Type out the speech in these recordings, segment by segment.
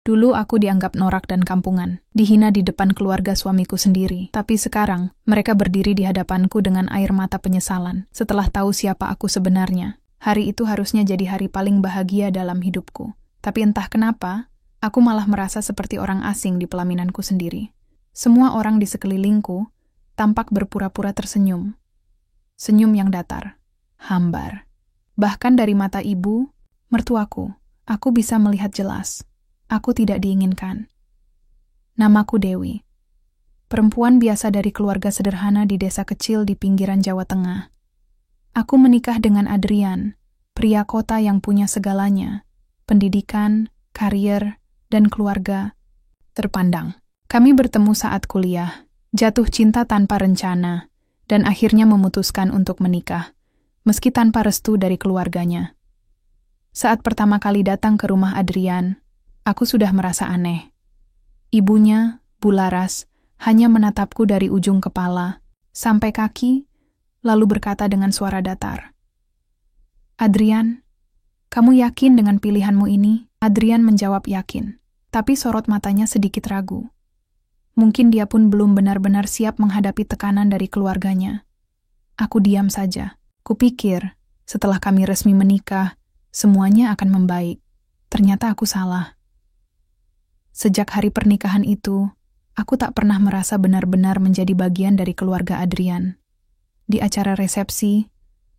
Dulu aku dianggap norak dan kampungan, dihina di depan keluarga suamiku sendiri. Tapi sekarang, mereka berdiri di hadapanku dengan air mata penyesalan. Setelah tahu siapa aku sebenarnya, hari itu harusnya jadi hari paling bahagia dalam hidupku. Tapi entah kenapa, aku malah merasa seperti orang asing di pelaminanku sendiri. Semua orang di sekelilingku tampak berpura-pura tersenyum. Senyum yang datar, hambar. Bahkan dari mata ibu, mertuaku, aku bisa melihat jelas. Aku tidak diinginkan. Namaku Dewi. Perempuan biasa dari keluarga sederhana di desa kecil di pinggiran Jawa Tengah. Aku menikah dengan Adrian, pria kota yang punya segalanya, pendidikan, karier, dan keluarga terpandang. Kami bertemu saat kuliah, jatuh cinta tanpa rencana, dan akhirnya memutuskan untuk menikah, meski tanpa restu dari keluarganya. Saat pertama kali datang ke rumah Adrian, aku sudah merasa aneh. Ibunya, Bu Laras, hanya menatapku dari ujung kepala sampai kaki, lalu berkata dengan suara datar, "Adrian, kamu yakin dengan pilihanmu ini?" Adrian menjawab yakin, tapi sorot matanya sedikit ragu. Mungkin dia pun belum benar-benar siap menghadapi tekanan dari keluarganya. Aku diam saja. Kupikir, setelah kami resmi menikah, semuanya akan membaik. Ternyata aku salah. Sejak hari pernikahan itu, aku tak pernah merasa benar-benar menjadi bagian dari keluarga Adrian. Di acara resepsi,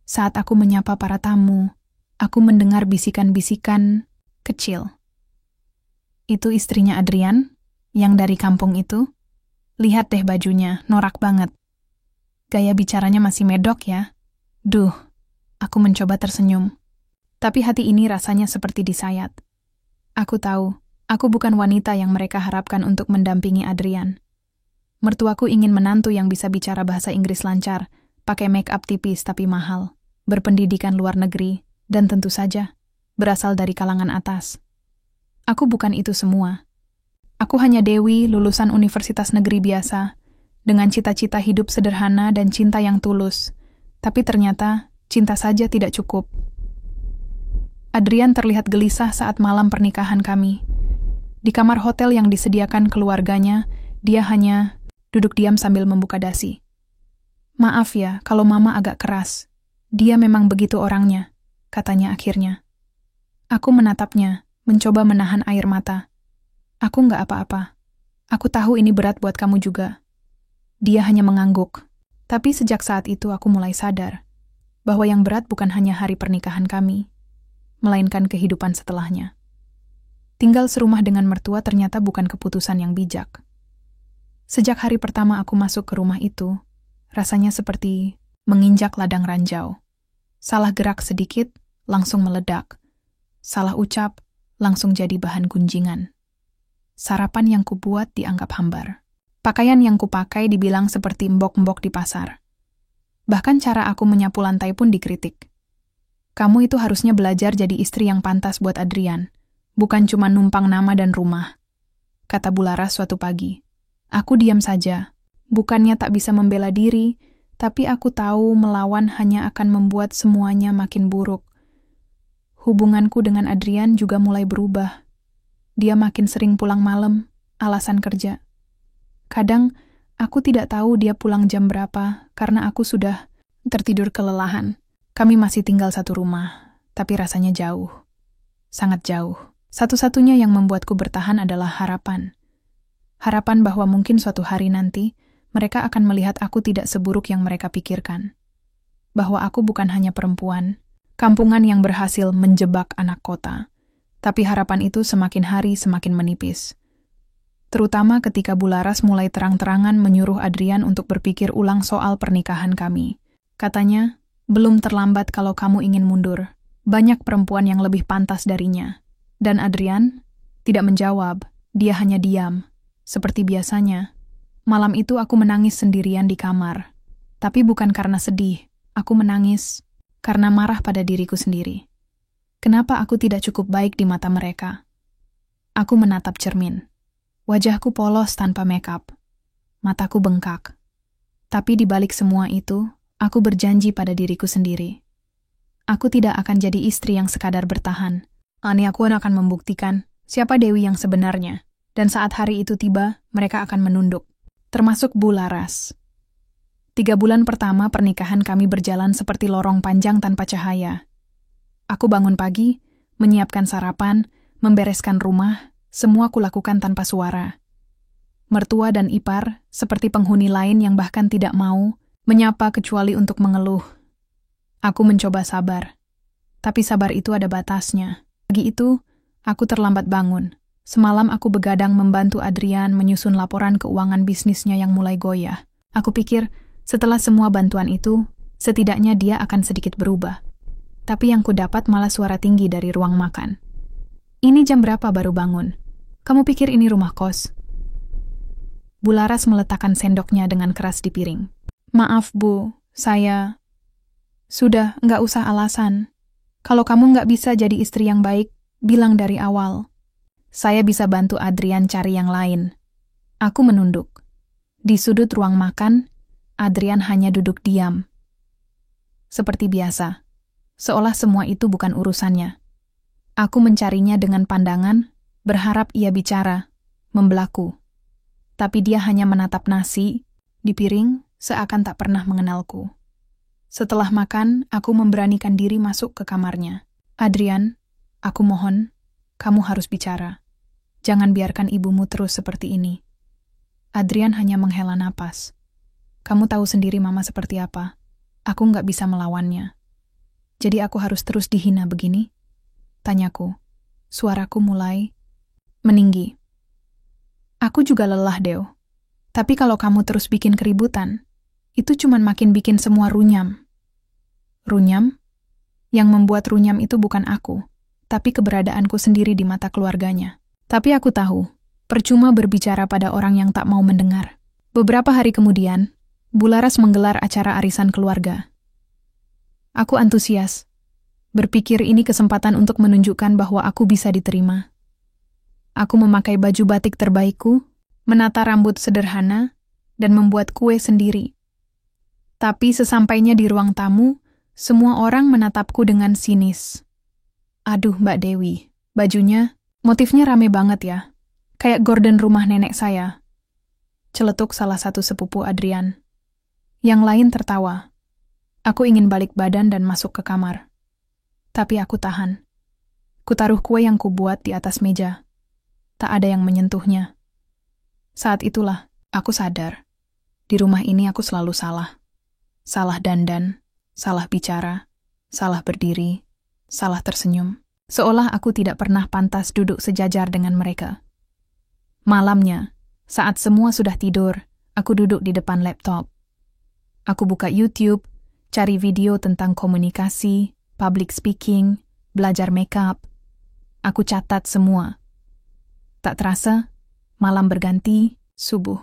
saat aku menyapa para tamu, aku mendengar bisikan-bisikan kecil. "Itu istrinya Adrian, yang dari kampung itu? Lihat deh bajunya, norak banget. Gaya bicaranya masih medok ya." Duh, aku mencoba tersenyum. Tapi hati ini rasanya seperti disayat. Aku tahu, aku bukan wanita yang mereka harapkan untuk mendampingi Adrian. Mertuaku ingin menantu yang bisa bicara bahasa Inggris lancar, pakai make-up tipis tapi mahal, berpendidikan luar negeri, dan tentu saja, berasal dari kalangan atas. Aku bukan itu semua. Aku hanya Dewi, lulusan universitas negeri biasa, dengan cita-cita hidup sederhana dan cinta yang tulus. Tapi ternyata, cinta saja tidak cukup. Adrian terlihat gelisah saat malam pernikahan kami. Di kamar hotel yang disediakan keluarganya, dia hanya duduk diam sambil membuka dasi. "Maaf ya, kalau mama agak keras. Dia memang begitu orangnya," katanya akhirnya. Aku menatapnya, mencoba menahan air mata. "Aku nggak apa-apa. Aku tahu ini berat buat kamu juga." Dia hanya mengangguk. Tapi sejak saat itu aku mulai sadar bahwa yang berat bukan hanya hari pernikahan kami, melainkan kehidupan setelahnya. Tinggal serumah dengan mertua ternyata bukan keputusan yang bijak. Sejak hari pertama aku masuk ke rumah itu, rasanya seperti menginjak ladang ranjau. Salah gerak sedikit, langsung meledak. Salah ucap, langsung jadi bahan gunjingan. Sarapan yang kubuat dianggap hambar. Pakaian yang kupakai dibilang seperti mbok-mbok di pasar. Bahkan cara aku menyapu lantai pun dikritik. "Kamu itu harusnya belajar jadi istri yang pantas buat Adrian, bukan cuma numpang nama dan rumah," kata Bu Laras suatu pagi. Aku diam saja. Bukannya tak bisa membela diri, tapi aku tahu melawan hanya akan membuat semuanya makin buruk. Hubunganku dengan Adrian juga mulai berubah. Dia makin sering pulang malam, alasan kerja. Kadang, aku tidak tahu dia pulang jam berapa karena aku sudah tertidur kelelahan. Kami masih tinggal satu rumah, tapi rasanya jauh. Sangat jauh. Satu-satunya yang membuatku bertahan adalah harapan. Harapan bahwa mungkin suatu hari nanti, mereka akan melihat aku tidak seburuk yang mereka pikirkan. Bahwa aku bukan hanya perempuan, kampungan yang berhasil menjebak anak kota. Tapi harapan itu semakin hari semakin menipis. Terutama ketika Bu Laras mulai terang-terangan menyuruh Adrian untuk berpikir ulang soal pernikahan kami. Katanya, "Belum terlambat kalau kamu ingin mundur. Banyak perempuan yang lebih pantas darinya." Dan Adrian tidak menjawab, dia hanya diam. Seperti biasanya, malam itu aku menangis sendirian di kamar. Tapi bukan karena sedih, aku menangis karena marah pada diriku sendiri. Kenapa aku tidak cukup baik di mata mereka? Aku menatap cermin. Wajahku polos tanpa make-up. Mataku bengkak. Tapi di balik semua itu, aku berjanji pada diriku sendiri. Aku tidak akan jadi istri yang sekadar bertahan. Aku akan membuktikan, siapa Dewi yang sebenarnya. Dan saat hari itu tiba, mereka akan menunduk. Termasuk Bu Laras. 3 bulan pertama pernikahan kami berjalan seperti lorong panjang tanpa cahaya. Aku bangun pagi, menyiapkan sarapan, membereskan rumah, semua kulakukan tanpa suara. Mertua dan ipar, seperti penghuni lain yang bahkan tidak mau menyapa kecuali untuk mengeluh. Aku mencoba sabar. Tapi sabar itu ada batasnya. Pagi itu, aku terlambat bangun. Semalam aku begadang membantu Adrian menyusun laporan keuangan bisnisnya yang mulai goyah. Aku pikir, setelah semua bantuan itu, setidaknya dia akan sedikit berubah. Tapi yang kudapat malah suara tinggi dari ruang makan. Ini jam berapa baru bangun? Kamu pikir ini rumah kos? Bu Laras meletakkan sendoknya dengan keras di piring. Maaf Bu, saya... Sudah, nggak usah alasan. Kalau kamu nggak bisa jadi istri yang baik, bilang dari awal. Saya bisa bantu Adrian cari yang lain. Aku menunduk. Di sudut ruang makan, Adrian hanya duduk diam. Seperti biasa, seolah semua itu bukan urusannya. Aku mencarinya dengan pandangan, berharap ia bicara, membelaku. Tapi dia hanya menatap nasi di piring seakan tak pernah mengenalku. Setelah makan, aku memberanikan diri masuk ke kamarnya. Adrian, aku mohon, kamu harus bicara. Jangan biarkan ibumu terus seperti ini. Adrian hanya menghela napas. Kamu tahu sendiri mama seperti apa. Aku nggak bisa melawannya. Jadi aku harus terus dihina begini? Tanyaku. Suaraku mulai meninggi. Aku juga lelah, Deo. Tapi kalau kamu terus bikin keributan, itu cuman makin bikin semua runyam. Runyam? Yang membuat runyam itu bukan aku, tapi keberadaanku sendiri di mata keluarganya. Tapi aku tahu, percuma berbicara pada orang yang tak mau mendengar. Beberapa hari kemudian, Bu Laras menggelar acara arisan keluarga. Aku antusias, berpikir ini kesempatan untuk menunjukkan bahwa aku bisa diterima. Aku memakai baju batik terbaikku, menata rambut sederhana, dan membuat kue sendiri. Tapi sesampainya di ruang tamu, semua orang menatapku dengan sinis. Aduh Mbak Dewi, bajunya, motifnya rame banget ya. Kayak gorden rumah nenek saya. Celetuk salah satu sepupu Adrian. Yang lain tertawa. Aku ingin balik badan dan masuk ke kamar. Tapi aku tahan. Kutaruh kue yang kubuat di atas meja. Tak ada yang menyentuhnya. Saat itulah, aku sadar. Di rumah ini aku selalu salah. Salah dandan, salah bicara, salah berdiri, salah tersenyum. Seolah aku tidak pernah pantas duduk sejajar dengan mereka. Malamnya, saat semua sudah tidur, aku duduk di depan laptop. Aku buka YouTube, cari video tentang komunikasi, public speaking, belajar makeup. Aku catat semua. Tak terasa, malam berganti, subuh.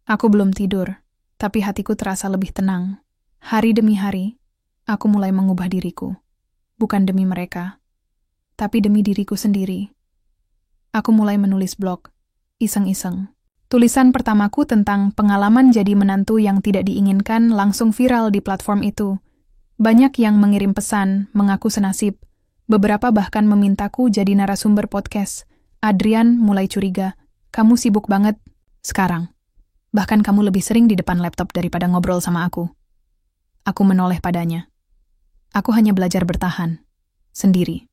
Aku belum tidur, tapi hatiku terasa lebih tenang. Hari demi hari, aku mulai mengubah diriku. Bukan demi mereka, tapi demi diriku sendiri. Aku mulai menulis blog, iseng-iseng. Tulisan pertamaku tentang pengalaman jadi menantu yang tidak diinginkan langsung viral di platform itu. Banyak yang mengirim pesan, mengaku senasib. Beberapa bahkan memintaku jadi narasumber podcast. Adrian mulai curiga, kamu sibuk banget sekarang. Bahkan kamu lebih sering di depan laptop daripada ngobrol sama aku. Aku menoleh padanya. Aku hanya belajar bertahan, sendiri.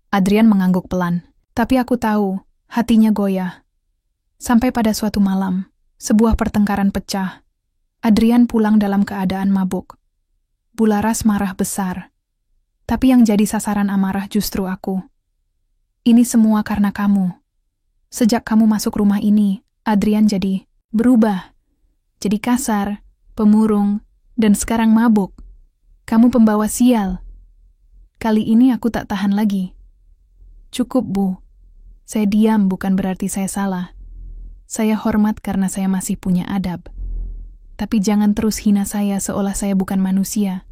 Adrian mengangguk pelan, tapi aku tahu, hatinya goyah. Sampai pada suatu malam, sebuah pertengkaran pecah. Adrian pulang dalam keadaan mabuk. Bu Laras marah besar. Tapi yang jadi sasaran amarah justru aku. Ini semua karena kamu. Sejak kamu masuk rumah ini, Adrian jadi berubah. Jadi kasar, pemurung, dan sekarang mabuk. Kamu pembawa sial. Kali ini aku tak tahan lagi. Cukup, Bu. Saya diam bukan berarti saya salah. Saya hormat karena saya masih punya adab. Tapi jangan terus hina saya seolah saya bukan manusia.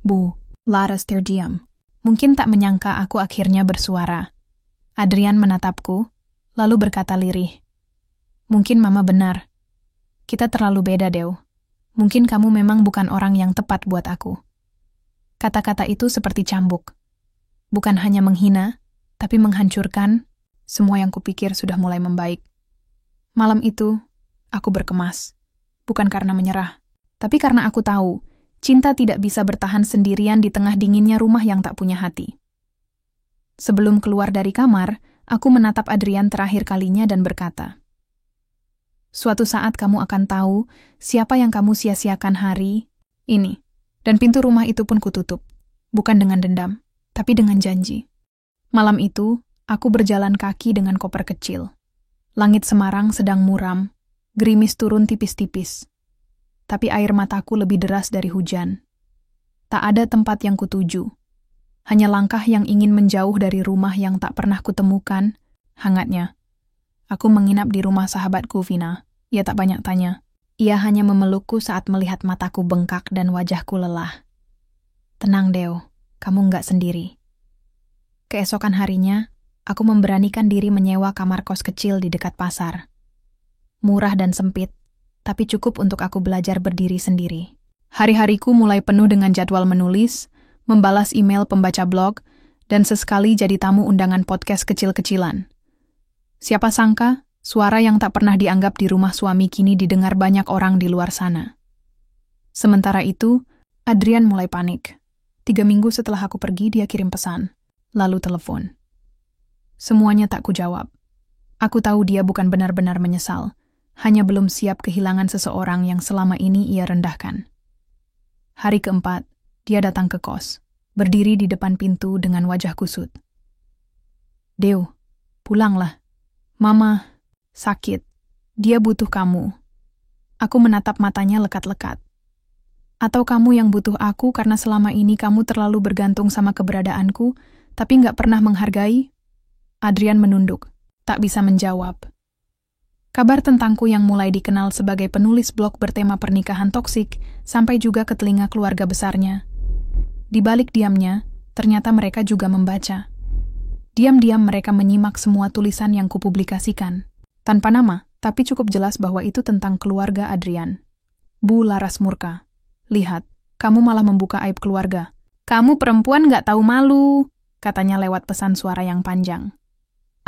Bu, Laras terdiam. Mungkin tak menyangka aku akhirnya bersuara. Adrian menatapku, lalu berkata lirih. Mungkin Mama benar. Kita terlalu beda, Deo. Mungkin kamu memang bukan orang yang tepat buat aku. Kata-kata itu seperti cambuk. Bukan hanya menghina, tapi menghancurkan semua yang kupikir sudah mulai membaik. Malam itu, aku berkemas, bukan karena menyerah, tapi karena aku tahu cinta tidak bisa bertahan sendirian di tengah dinginnya rumah yang tak punya hati. Sebelum keluar dari kamar, aku menatap Adrian terakhir kalinya dan berkata, "Suatu saat kamu akan tahu siapa yang kamu sia-siakan hari ini." Dan pintu rumah itu pun kututup, bukan dengan dendam, tapi dengan janji. Malam itu, aku berjalan kaki dengan koper kecil. Langit Semarang sedang muram, gerimis turun tipis-tipis. Tapi air mataku lebih deras dari hujan. Tak ada tempat yang kutuju. Hanya langkah yang ingin menjauh dari rumah yang tak pernah kutemukan, hangatnya. Aku menginap di rumah sahabatku, Vina. Ia tak banyak tanya. Ia hanya memelukku saat melihat mataku bengkak dan wajahku lelah. "Tenang, Deo. Kamu nggak sendiri." Keesokan harinya, aku memberanikan diri menyewa kamar kos kecil di dekat pasar. Murah dan sempit, tapi cukup untuk aku belajar berdiri sendiri. Hari-hariku mulai penuh dengan jadwal menulis, membalas email pembaca blog, dan sesekali jadi tamu undangan podcast kecil-kecilan. Siapa sangka, suara yang tak pernah dianggap di rumah suami kini didengar banyak orang di luar sana. Sementara itu, Adrian mulai panik. 3 minggu setelah aku pergi, dia kirim pesan, lalu telepon. Semuanya tak kujawab. Aku tahu dia bukan benar-benar menyesal, hanya belum siap kehilangan seseorang yang selama ini ia rendahkan. Hari keempat, dia datang ke kos, berdiri di depan pintu dengan wajah kusut. "Deo, pulanglah. Mama sakit. Dia butuh kamu." Aku menatap matanya lekat-lekat. "Atau kamu yang butuh aku karena selama ini kamu terlalu bergantung sama keberadaanku, tapi nggak pernah menghargai?" Adrian menunduk, tak bisa menjawab. Kabar tentangku yang mulai dikenal sebagai penulis blog bertema pernikahan toksik sampai juga ke telinga keluarga besarnya. Di balik diamnya, ternyata mereka juga membaca. Diam-diam mereka menyimak semua tulisan yang kupublikasikan. Tanpa nama, tapi cukup jelas bahwa itu tentang keluarga Adrian. "Bu Laras murka. Lihat, kamu malah membuka aib keluarga. Kamu perempuan nggak tahu malu," katanya lewat pesan suara yang panjang.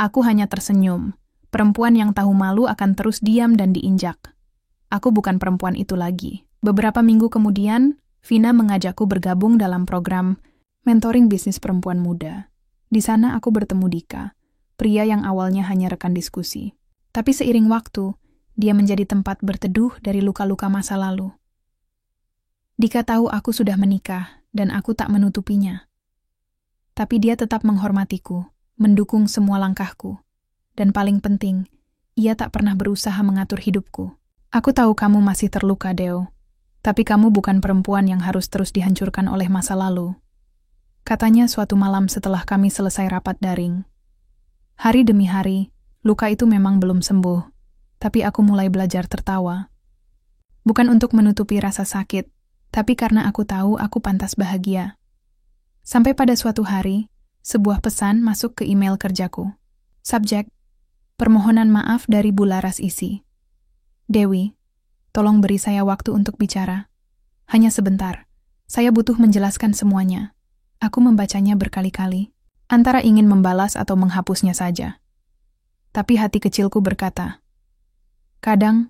Aku hanya tersenyum. Perempuan yang tahu malu akan terus diam dan diinjak. Aku bukan perempuan itu lagi. Beberapa minggu kemudian, Vina mengajakku bergabung dalam program mentoring bisnis perempuan muda. Di sana aku bertemu Dika, pria yang awalnya hanya rekan diskusi. Tapi seiring waktu, dia menjadi tempat berteduh dari luka-luka masa lalu. Dika tahu aku sudah menikah, dan aku tak menutupinya. Tapi dia tetap menghormatiku, mendukung semua langkahku. Dan paling penting, ia tak pernah berusaha mengatur hidupku. "Aku tahu kamu masih terluka, Deo. Tapi kamu bukan perempuan yang harus terus dihancurkan oleh masa lalu," katanya suatu malam setelah kami selesai rapat daring. Hari demi hari, luka itu memang belum sembuh, tapi aku mulai belajar tertawa. Bukan untuk menutupi rasa sakit, tapi karena aku tahu aku pantas bahagia. Sampai pada suatu hari, sebuah pesan masuk ke email kerjaku. Subjek, permohonan maaf dari Bu Laras isi. "Dewi, tolong beri saya waktu untuk bicara. Hanya sebentar, saya butuh menjelaskan semuanya." Aku membacanya berkali-kali, antara ingin membalas atau menghapusnya saja. Tapi hati kecilku berkata, kadang,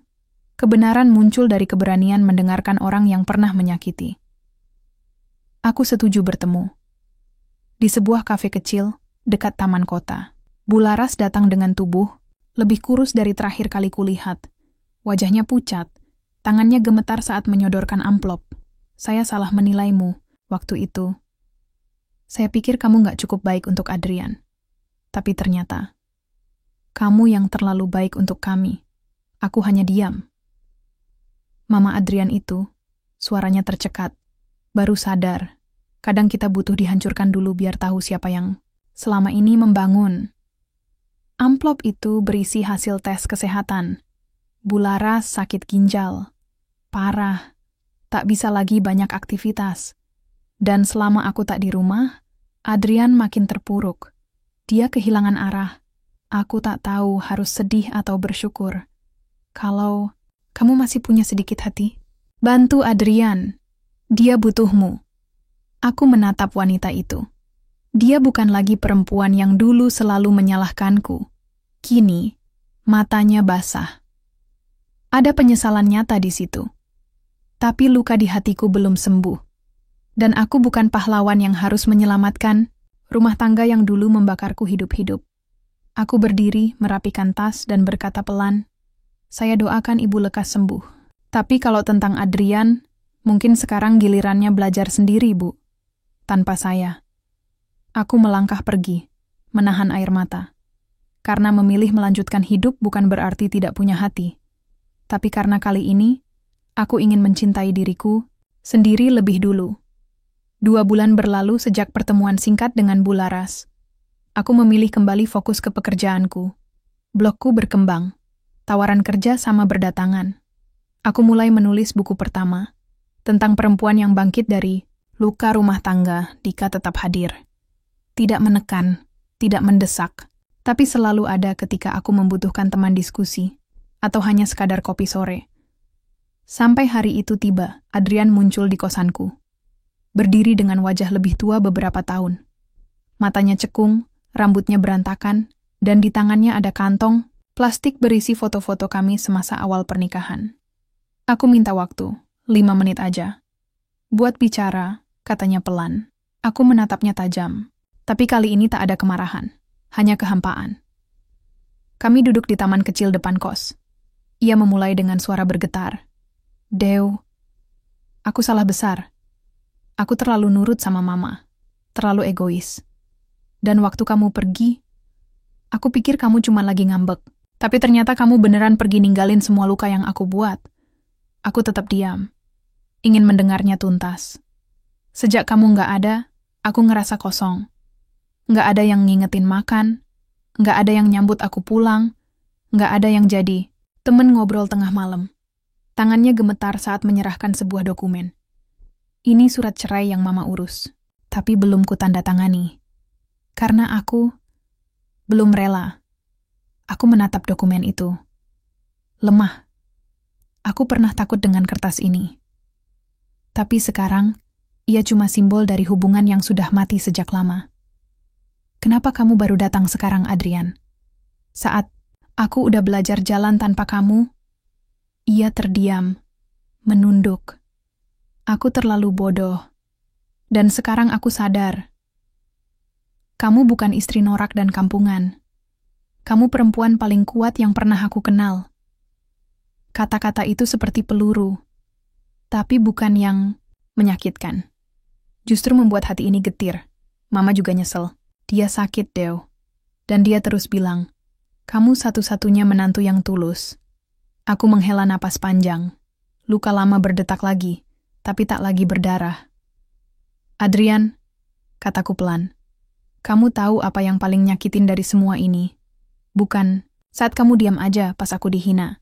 kebenaran muncul dari keberanian mendengarkan orang yang pernah menyakiti. Aku setuju bertemu. Di sebuah kafe kecil, dekat taman kota. Bu Laras datang dengan tubuh, lebih kurus dari terakhir kali kulihat. Wajahnya pucat, tangannya gemetar saat menyodorkan amplop. "Saya salah menilaimu waktu itu. Saya pikir kamu nggak cukup baik untuk Adrian. Tapi ternyata, kamu yang terlalu baik untuk kami. Aku hanya diam." Mama Adrian itu, suaranya tercekat, baru sadar. Kadang kita butuh dihancurkan dulu biar tahu siapa yang selama ini membangun. Amplop itu berisi hasil tes kesehatan. Bu Laras sakit ginjal. Parah. Tak bisa lagi banyak aktivitas. Dan selama aku tak di rumah, Adrian makin terpuruk. Dia kehilangan arah. Aku tak tahu harus sedih atau bersyukur. Kalau kamu masih punya sedikit hati, bantu Adrian. Dia butuhmu. Aku menatap wanita itu. Dia bukan lagi perempuan yang dulu selalu menyalahkanku. Kini, matanya basah. Ada penyesalan nyata di situ. Tapi luka di hatiku belum sembuh. Dan aku bukan pahlawan yang harus menyelamatkan rumah tangga yang dulu membakarku hidup-hidup. Aku berdiri, merapikan tas, dan berkata pelan, "Saya doakan ibu lekas sembuh. Tapi kalau tentang Adrian, mungkin sekarang gilirannya belajar sendiri, Bu. Tanpa saya." Aku melangkah pergi, menahan air mata. Karena memilih melanjutkan hidup bukan berarti tidak punya hati. Tapi karena kali ini, aku ingin mencintai diriku sendiri lebih dulu. 2 bulan berlalu sejak pertemuan singkat dengan Bu Laras. Aku memilih kembali fokus ke pekerjaanku. Blogku berkembang. Tawaran kerja sama berdatangan. Aku mulai menulis buku pertama. Tentang perempuan yang bangkit dari luka rumah tangga. Dika tetap hadir. Tidak menekan, tidak mendesak. Tapi selalu ada ketika aku membutuhkan teman diskusi. Atau hanya sekadar kopi sore. Sampai hari itu tiba, Adrian muncul di kosanku. Berdiri dengan wajah lebih tua beberapa tahun. Matanya cekung, rambutnya berantakan, dan di tangannya ada kantong plastik berisi foto-foto kami semasa awal pernikahan. Aku minta waktu, 5 menit aja. Buat bicara, katanya pelan. Aku menatapnya tajam, tapi kali ini tak ada kemarahan, hanya kehampaan. Kami duduk di taman kecil depan kos. Ia memulai dengan suara bergetar. "Dew, aku salah besar. Aku terlalu nurut sama mama, terlalu egois. Dan waktu kamu pergi, aku pikir kamu cuma lagi ngambek. Tapi ternyata kamu beneran pergi ninggalin semua luka yang aku buat." Aku tetap diam, ingin mendengarnya tuntas. Sejak kamu nggak ada, aku ngerasa kosong. Nggak ada yang ngingetin makan, nggak ada yang nyambut aku pulang, nggak ada yang jadi temen ngobrol tengah malam. Tangannya gemetar saat menyerahkan sebuah dokumen. Ini surat cerai yang mama urus, tapi belum kutandatangani. Karena aku belum rela. Aku menatap dokumen itu. Lemah. Aku pernah takut dengan kertas ini. Tapi sekarang, ia cuma simbol dari hubungan yang sudah mati sejak lama. Kenapa kamu baru datang sekarang, Adrian? Saat aku udah belajar jalan tanpa kamu, ia terdiam, menunduk. Aku terlalu bodoh. Dan sekarang aku sadar. Kamu bukan istri norak dan kampungan. Kamu perempuan paling kuat yang pernah aku kenal. Kata-kata itu seperti peluru, tapi bukan yang menyakitkan. Justru membuat hati ini getir. Mama juga nyesel. Dia sakit, Dew. Dan dia terus bilang, "Kamu satu-satunya menantu yang tulus." Aku menghela napas panjang. Luka lama berdetak lagi, tapi tak lagi berdarah. "Adrian," kataku pelan, "kamu tahu apa yang paling nyakitin dari semua ini? Bukan saat kamu diam aja pas aku dihina,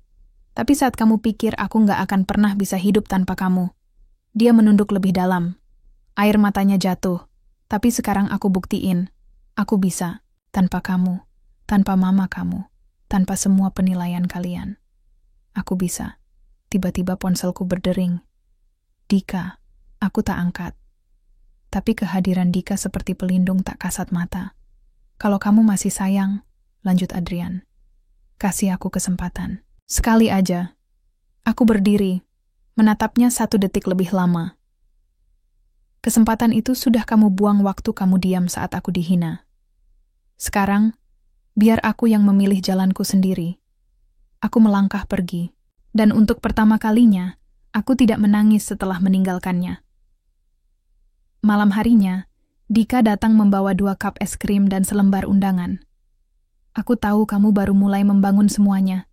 tapi saat kamu pikir aku nggak akan pernah bisa hidup tanpa kamu." Dia menunduk lebih dalam. Air matanya jatuh, tapi sekarang aku buktiin, aku bisa, tanpa kamu, tanpa mama kamu, tanpa semua penilaian kalian. Aku bisa. Tiba-tiba ponselku berdering. "Dika," aku tak angkat. Tapi kehadiran Dika seperti pelindung tak kasat mata. "Kalau kamu masih sayang," lanjut Adrian, "kasih aku kesempatan. Sekali aja." Aku berdiri, menatapnya 1 detik lebih lama. Kesempatan itu sudah kamu buang waktu kamu diam saat aku dihina. Sekarang, biar aku yang memilih jalanku sendiri. Aku melangkah pergi, dan untuk pertama kalinya, aku tidak menangis setelah meninggalkannya. Malam harinya, Dika datang membawa 2 cup es krim dan selembar undangan. "Aku tahu kamu baru mulai membangun semuanya,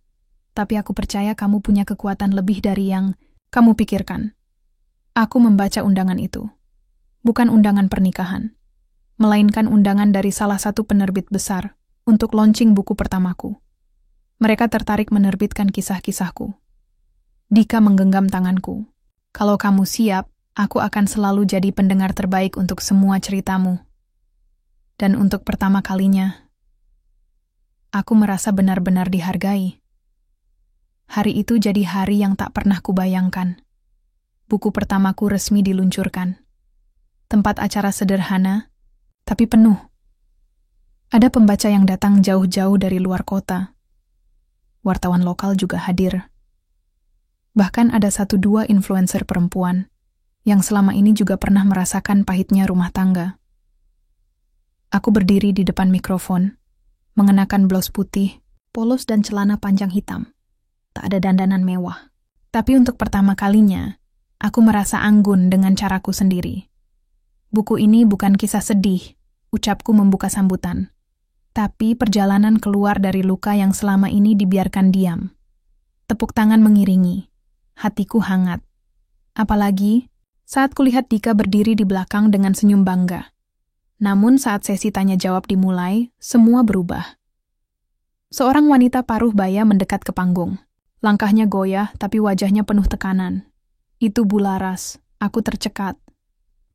tapi aku percaya kamu punya kekuatan lebih dari yang kamu pikirkan." Aku membaca undangan itu. Bukan undangan pernikahan, melainkan undangan dari salah satu penerbit besar untuk launching buku pertamaku. Mereka tertarik menerbitkan kisah-kisahku. Dika menggenggam tanganku. "Kalau kamu siap, aku akan selalu jadi pendengar terbaik untuk semua ceritamu." Dan untuk pertama kalinya, aku merasa benar-benar dihargai. Hari itu jadi hari yang tak pernah kubayangkan. Buku pertamaku resmi diluncurkan. Tempat acara sederhana, tapi penuh. Ada pembaca yang datang jauh-jauh dari luar kota. Wartawan lokal juga hadir. Bahkan ada 1-2 influencer perempuan yang selama ini juga pernah merasakan pahitnya rumah tangga. Aku berdiri di depan mikrofon, mengenakan blus putih, polos dan celana panjang hitam. Tak ada dandanan mewah. Tapi untuk pertama kalinya, aku merasa anggun dengan caraku sendiri. Buku ini bukan kisah sedih, ucapku membuka sambutan. Tapi perjalanan keluar dari luka yang selama ini dibiarkan diam. Tepuk tangan mengiringi. Hatiku hangat. Apalagi saat kulihat Dika berdiri di belakang dengan senyum bangga. Namun saat sesi tanya jawab dimulai, semua berubah. Seorang wanita paruh baya mendekat ke panggung. Langkahnya goyah, tapi wajahnya penuh tekanan. Itu Bu Laras. Aku tercekat.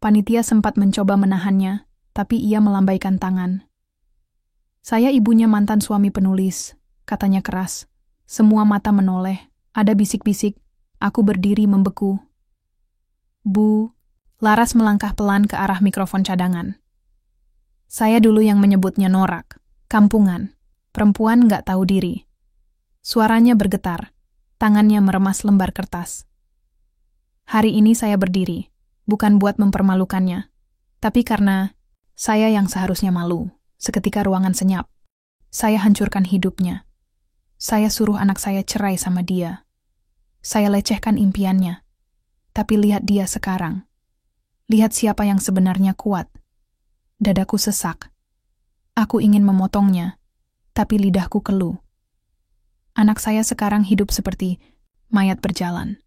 Panitia sempat mencoba menahannya, tapi ia melambaikan tangan. Saya ibunya mantan suami penulis, katanya keras. Semua mata menoleh, ada bisik-bisik. Aku berdiri membeku. Bu, Laras melangkah pelan ke arah mikrofon cadangan. Saya dulu yang menyebutnya norak, kampungan, perempuan nggak tahu diri. Suaranya bergetar, tangannya meremas lembar kertas. Hari ini saya berdiri, bukan buat mempermalukannya, tapi karena saya yang seharusnya malu. Seketika ruangan senyap. Saya hancurkan hidupnya. Saya suruh anak saya cerai sama dia. Saya lecehkan impiannya. Tapi lihat dia sekarang. Lihat siapa yang sebenarnya kuat. Dadaku sesak. Aku ingin memotongnya, tapi lidahku keluh. Anak saya sekarang hidup seperti mayat berjalan.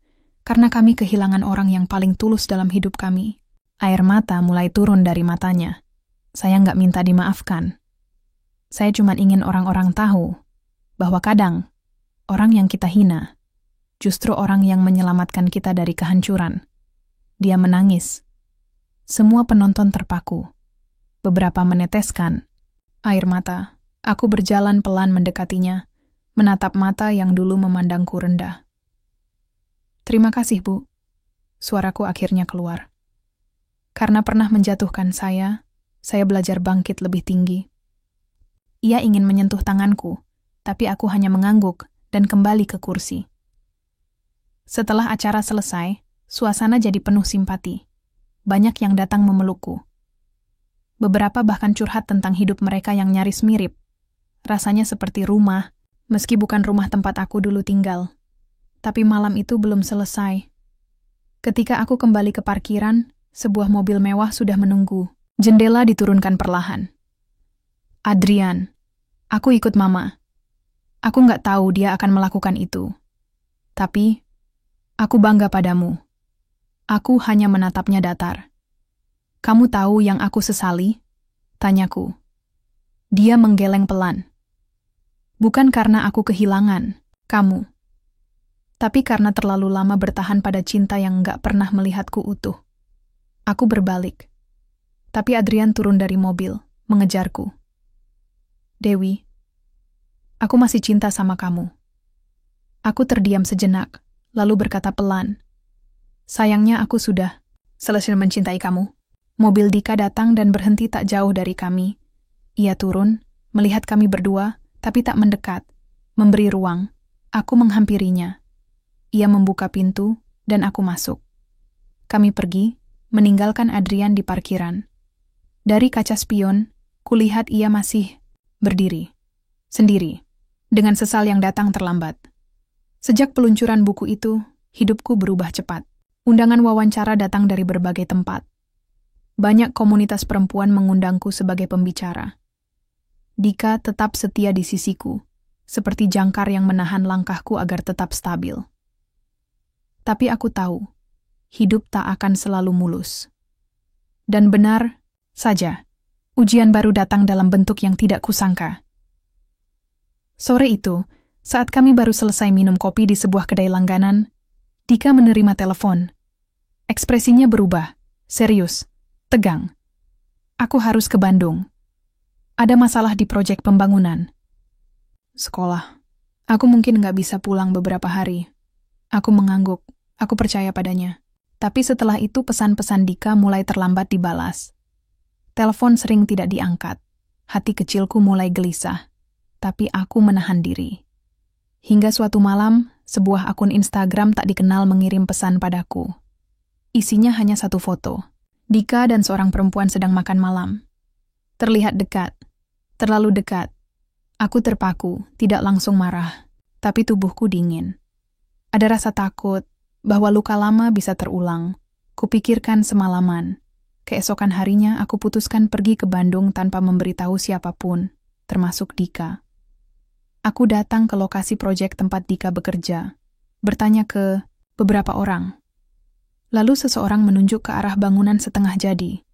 Karena kami kehilangan orang yang paling tulus dalam hidup kami. Air mata mulai turun dari matanya. Saya nggak minta dimaafkan. Saya cuma ingin orang-orang tahu bahwa kadang orang yang kita hina justru orang yang menyelamatkan kita dari kehancuran. Dia menangis. Semua penonton terpaku. Beberapa meneteskan air mata. Aku berjalan pelan mendekatinya, menatap mata yang dulu memandangku rendah. Terima kasih, Bu. Suaraku akhirnya keluar. Karena pernah menjatuhkan saya belajar bangkit lebih tinggi. Ia ingin menyentuh tanganku, tapi aku hanya mengangguk dan kembali ke kursi. Setelah acara selesai, suasana jadi penuh simpati. Banyak yang datang memelukku. Beberapa bahkan curhat tentang hidup mereka yang nyaris mirip. Rasanya seperti rumah, meski bukan rumah tempat aku dulu tinggal. Tapi malam itu belum selesai. Ketika aku kembali ke parkiran, sebuah mobil mewah sudah menunggu. Jendela diturunkan perlahan. Adrian, aku ikut Mama. Aku nggak tahu dia akan melakukan itu. Tapi, aku bangga padamu. Aku hanya menatapnya datar. Kamu tahu yang aku sesali? Tanyaku. Dia menggeleng pelan. Bukan karena aku kehilangan kamu, tapi karena terlalu lama bertahan pada cinta yang nggak pernah melihatku utuh. Aku berbalik. Tapi Adrian turun dari mobil, mengejarku. Dewi, aku masih cinta sama kamu. Aku terdiam sejenak, lalu berkata pelan. Sayangnya aku sudah selesai mencintai kamu. Mobil Dika datang dan berhenti tak jauh dari kami. Ia turun, melihat kami berdua, tapi tak mendekat. Memberi ruang, aku menghampirinya. Ia membuka pintu, dan aku masuk. Kami pergi, meninggalkan Adrian di parkiran. Dari kaca spion, kulihat ia masih berdiri, sendiri, dengan sesal yang datang terlambat. Sejak peluncuran buku itu, hidupku berubah cepat. Undangan wawancara datang dari berbagai tempat. Banyak komunitas perempuan mengundangku sebagai pembicara. Dika tetap setia di sisiku, seperti jangkar yang menahan langkahku agar tetap stabil. Tapi aku tahu, hidup tak akan selalu mulus. Dan benar saja, ujian baru datang dalam bentuk yang tidak kusangka. Sore itu, saat kami baru selesai minum kopi di sebuah kedai langganan, Dika menerima telepon. Ekspresinya berubah, serius, tegang. Aku harus ke Bandung. Ada masalah di proyek pembangunan. Sekolah. Aku mungkin nggak bisa pulang beberapa hari. Aku mengangguk, aku percaya padanya. Tapi setelah itu pesan-pesan Dika mulai terlambat dibalas. Telepon sering tidak diangkat. Hati kecilku mulai gelisah. Tapi aku menahan diri. Hingga suatu malam, sebuah akun Instagram tak dikenal mengirim pesan padaku. Isinya hanya satu foto. Dika dan seorang perempuan sedang makan malam. Terlihat dekat. Terlalu dekat. Aku terpaku, tidak langsung marah. Tapi tubuhku dingin. Ada rasa takut bahwa luka lama bisa terulang. Kupikirkan semalaman. Keesokan harinya aku putuskan pergi ke Bandung tanpa memberitahu siapapun, termasuk Dika. Aku datang ke lokasi proyek tempat Dika bekerja, bertanya ke beberapa orang. Lalu seseorang menunjuk ke arah bangunan setengah jadi.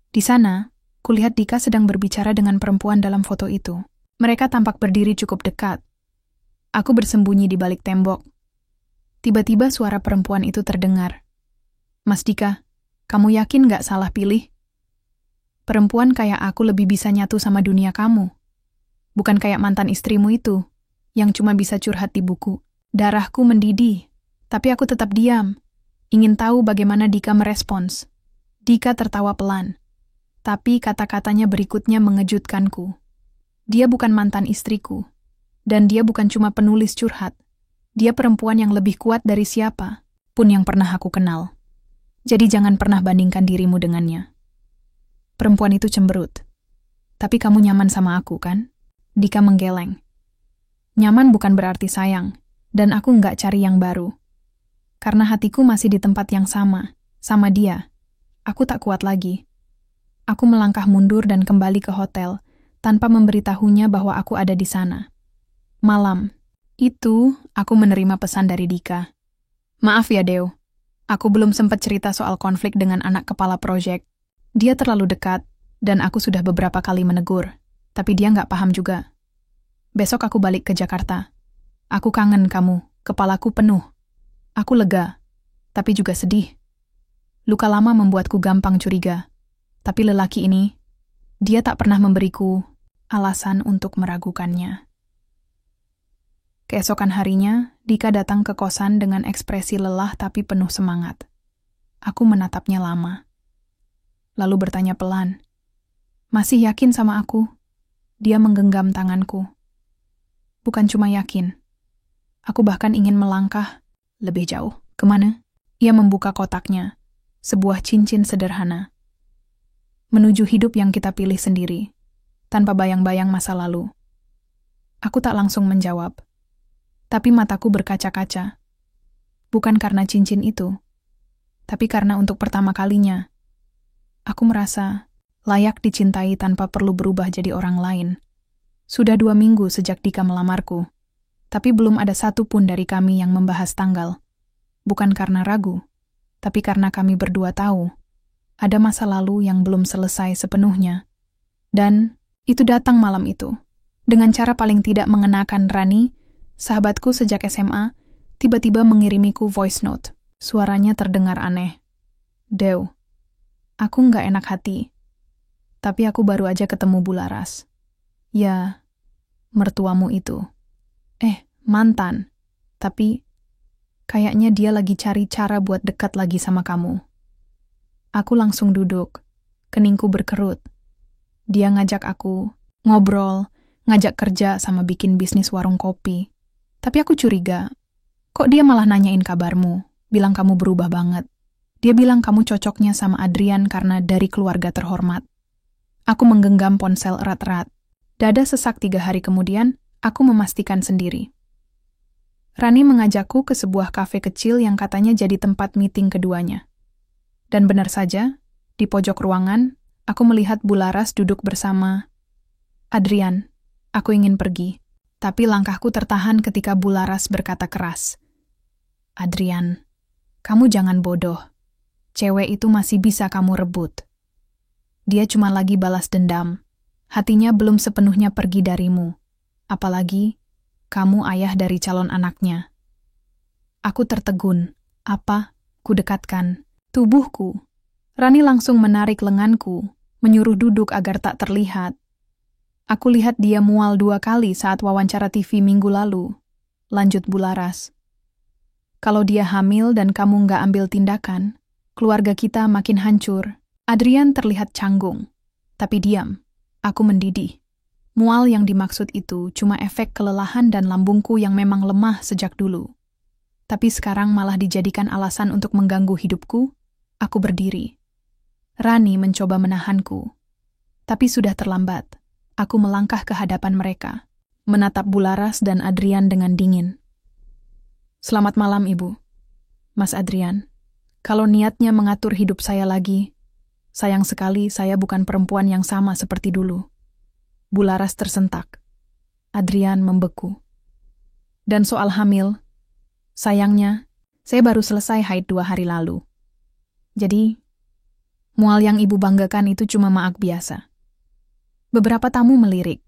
Di sana, kulihat Dika sedang berbicara dengan perempuan dalam foto itu. Mereka tampak berdiri cukup dekat. Aku bersembunyi di balik tembok. Tiba-tiba suara perempuan itu terdengar. "Mas Dika, kamu yakin gak salah pilih? Perempuan kayak aku lebih bisa nyatu sama dunia kamu. Bukan kayak mantan istrimu itu, yang cuma bisa curhat di buku." Darahku mendidih, tapi aku tetap diam. Ingin tahu bagaimana Dika merespons. Dika tertawa pelan, tapi kata-katanya berikutnya mengejutkanku. Dia bukan mantan istriku, dan dia bukan cuma penulis curhat. Dia perempuan yang lebih kuat dari siapa pun yang pernah aku kenal. Jadi jangan pernah bandingkan dirimu dengannya. Perempuan itu cemberut. Tapi kamu nyaman sama aku, kan? Dika menggeleng. Nyaman bukan berarti sayang, dan aku nggak cari yang baru. Karena hatiku masih di tempat yang sama dia. Aku tak kuat lagi. Aku melangkah mundur dan kembali ke hotel, tanpa memberitahunya bahwa aku ada di sana. Malam itu, aku menerima pesan dari Dika. "Maaf ya, Deo. Aku belum sempat cerita soal konflik dengan anak kepala proyek. Dia terlalu dekat, dan aku sudah beberapa kali menegur. Tapi dia nggak paham juga. Besok aku balik ke Jakarta. Aku kangen kamu, kepalaku penuh. Aku lega, tapi juga sedih. Luka lama membuatku gampang curiga. Tapi lelaki ini, dia tak pernah memberiku alasan untuk meragukannya." Keesokan harinya, Dika datang ke kosan dengan ekspresi lelah tapi penuh semangat. Aku menatapnya lama. Lalu bertanya pelan, "Masih yakin sama aku?" Dia menggenggam tanganku. Bukan cuma yakin. Aku bahkan ingin melangkah lebih jauh. Kemana? Ia membuka kotaknya. Sebuah cincin sederhana. Menuju hidup yang kita pilih sendiri, tanpa bayang-bayang masa lalu. Aku tak langsung menjawab. Tapi mataku berkaca-kaca. Bukan karena cincin itu, tapi karena untuk pertama kalinya, aku merasa layak dicintai tanpa perlu berubah jadi orang lain. Sudah 2 minggu sejak Dika melamarku, tapi belum ada satu pun dari kami yang membahas tanggal. Bukan karena ragu, tapi karena kami berdua tahu ada masa lalu yang belum selesai sepenuhnya. Dan itu datang malam itu, dengan cara paling tidak mengenakan. Rani, sahabatku sejak SMA, tiba-tiba mengirimiku voice note. Suaranya terdengar aneh. "Dew, aku nggak enak hati. Tapi aku baru aja ketemu Bularas. Ya, mertuamu itu. Mantan. Tapi kayaknya dia lagi cari cara buat dekat lagi sama kamu." Aku langsung duduk. Keningku berkerut. Dia ngajak aku ngobrol, ngajak kerja sama bikin bisnis warung kopi. Tapi aku curiga, kok dia malah nanyain kabarmu, bilang kamu berubah banget. Dia bilang kamu cocoknya sama Adrian karena dari keluarga terhormat. Aku menggenggam ponsel erat-erat. Dada sesak 3 hari kemudian, aku memastikan sendiri. Rani mengajakku ke sebuah kafe kecil yang katanya jadi tempat meeting keduanya. Dan benar saja, di pojok ruangan, aku melihat Bularas duduk bersama Adrian. Aku ingin pergi. Tapi langkahku tertahan ketika Bularas berkata keras, "Adrian, kamu jangan bodoh. Cewek itu masih bisa kamu rebut. Dia cuma lagi balas dendam. Hatinya belum sepenuhnya pergi darimu. Apalagi, kamu ayah dari calon anaknya." Aku tertegun. Apa? Ku dekatkan tubuhku. Rani langsung menarik lenganku, menyuruh duduk agar tak terlihat. Aku lihat dia mual 2 kali saat wawancara TV minggu lalu. Lanjut Bularas. "Kalau dia hamil dan kamu nggak ambil tindakan, keluarga kita makin hancur." Adrian terlihat canggung. Tapi diam, aku mendidih. Mual yang dimaksud itu cuma efek kelelahan dan lambungku yang memang lemah sejak dulu. Tapi sekarang malah dijadikan alasan untuk mengganggu hidupku. Aku berdiri. Rani mencoba menahanku. Tapi sudah terlambat. Aku melangkah ke hadapan mereka, menatap Bularas dan Adrian dengan dingin. Selamat malam, Ibu. Mas Adrian, kalau niatnya mengatur hidup saya lagi, sayang sekali saya bukan perempuan yang sama seperti dulu. Bularas tersentak. Adrian membeku. Dan soal hamil, sayangnya, saya baru selesai haid 2 hari lalu. Jadi, mual yang Ibu banggakan itu cuma maag biasa. Beberapa tamu melirik,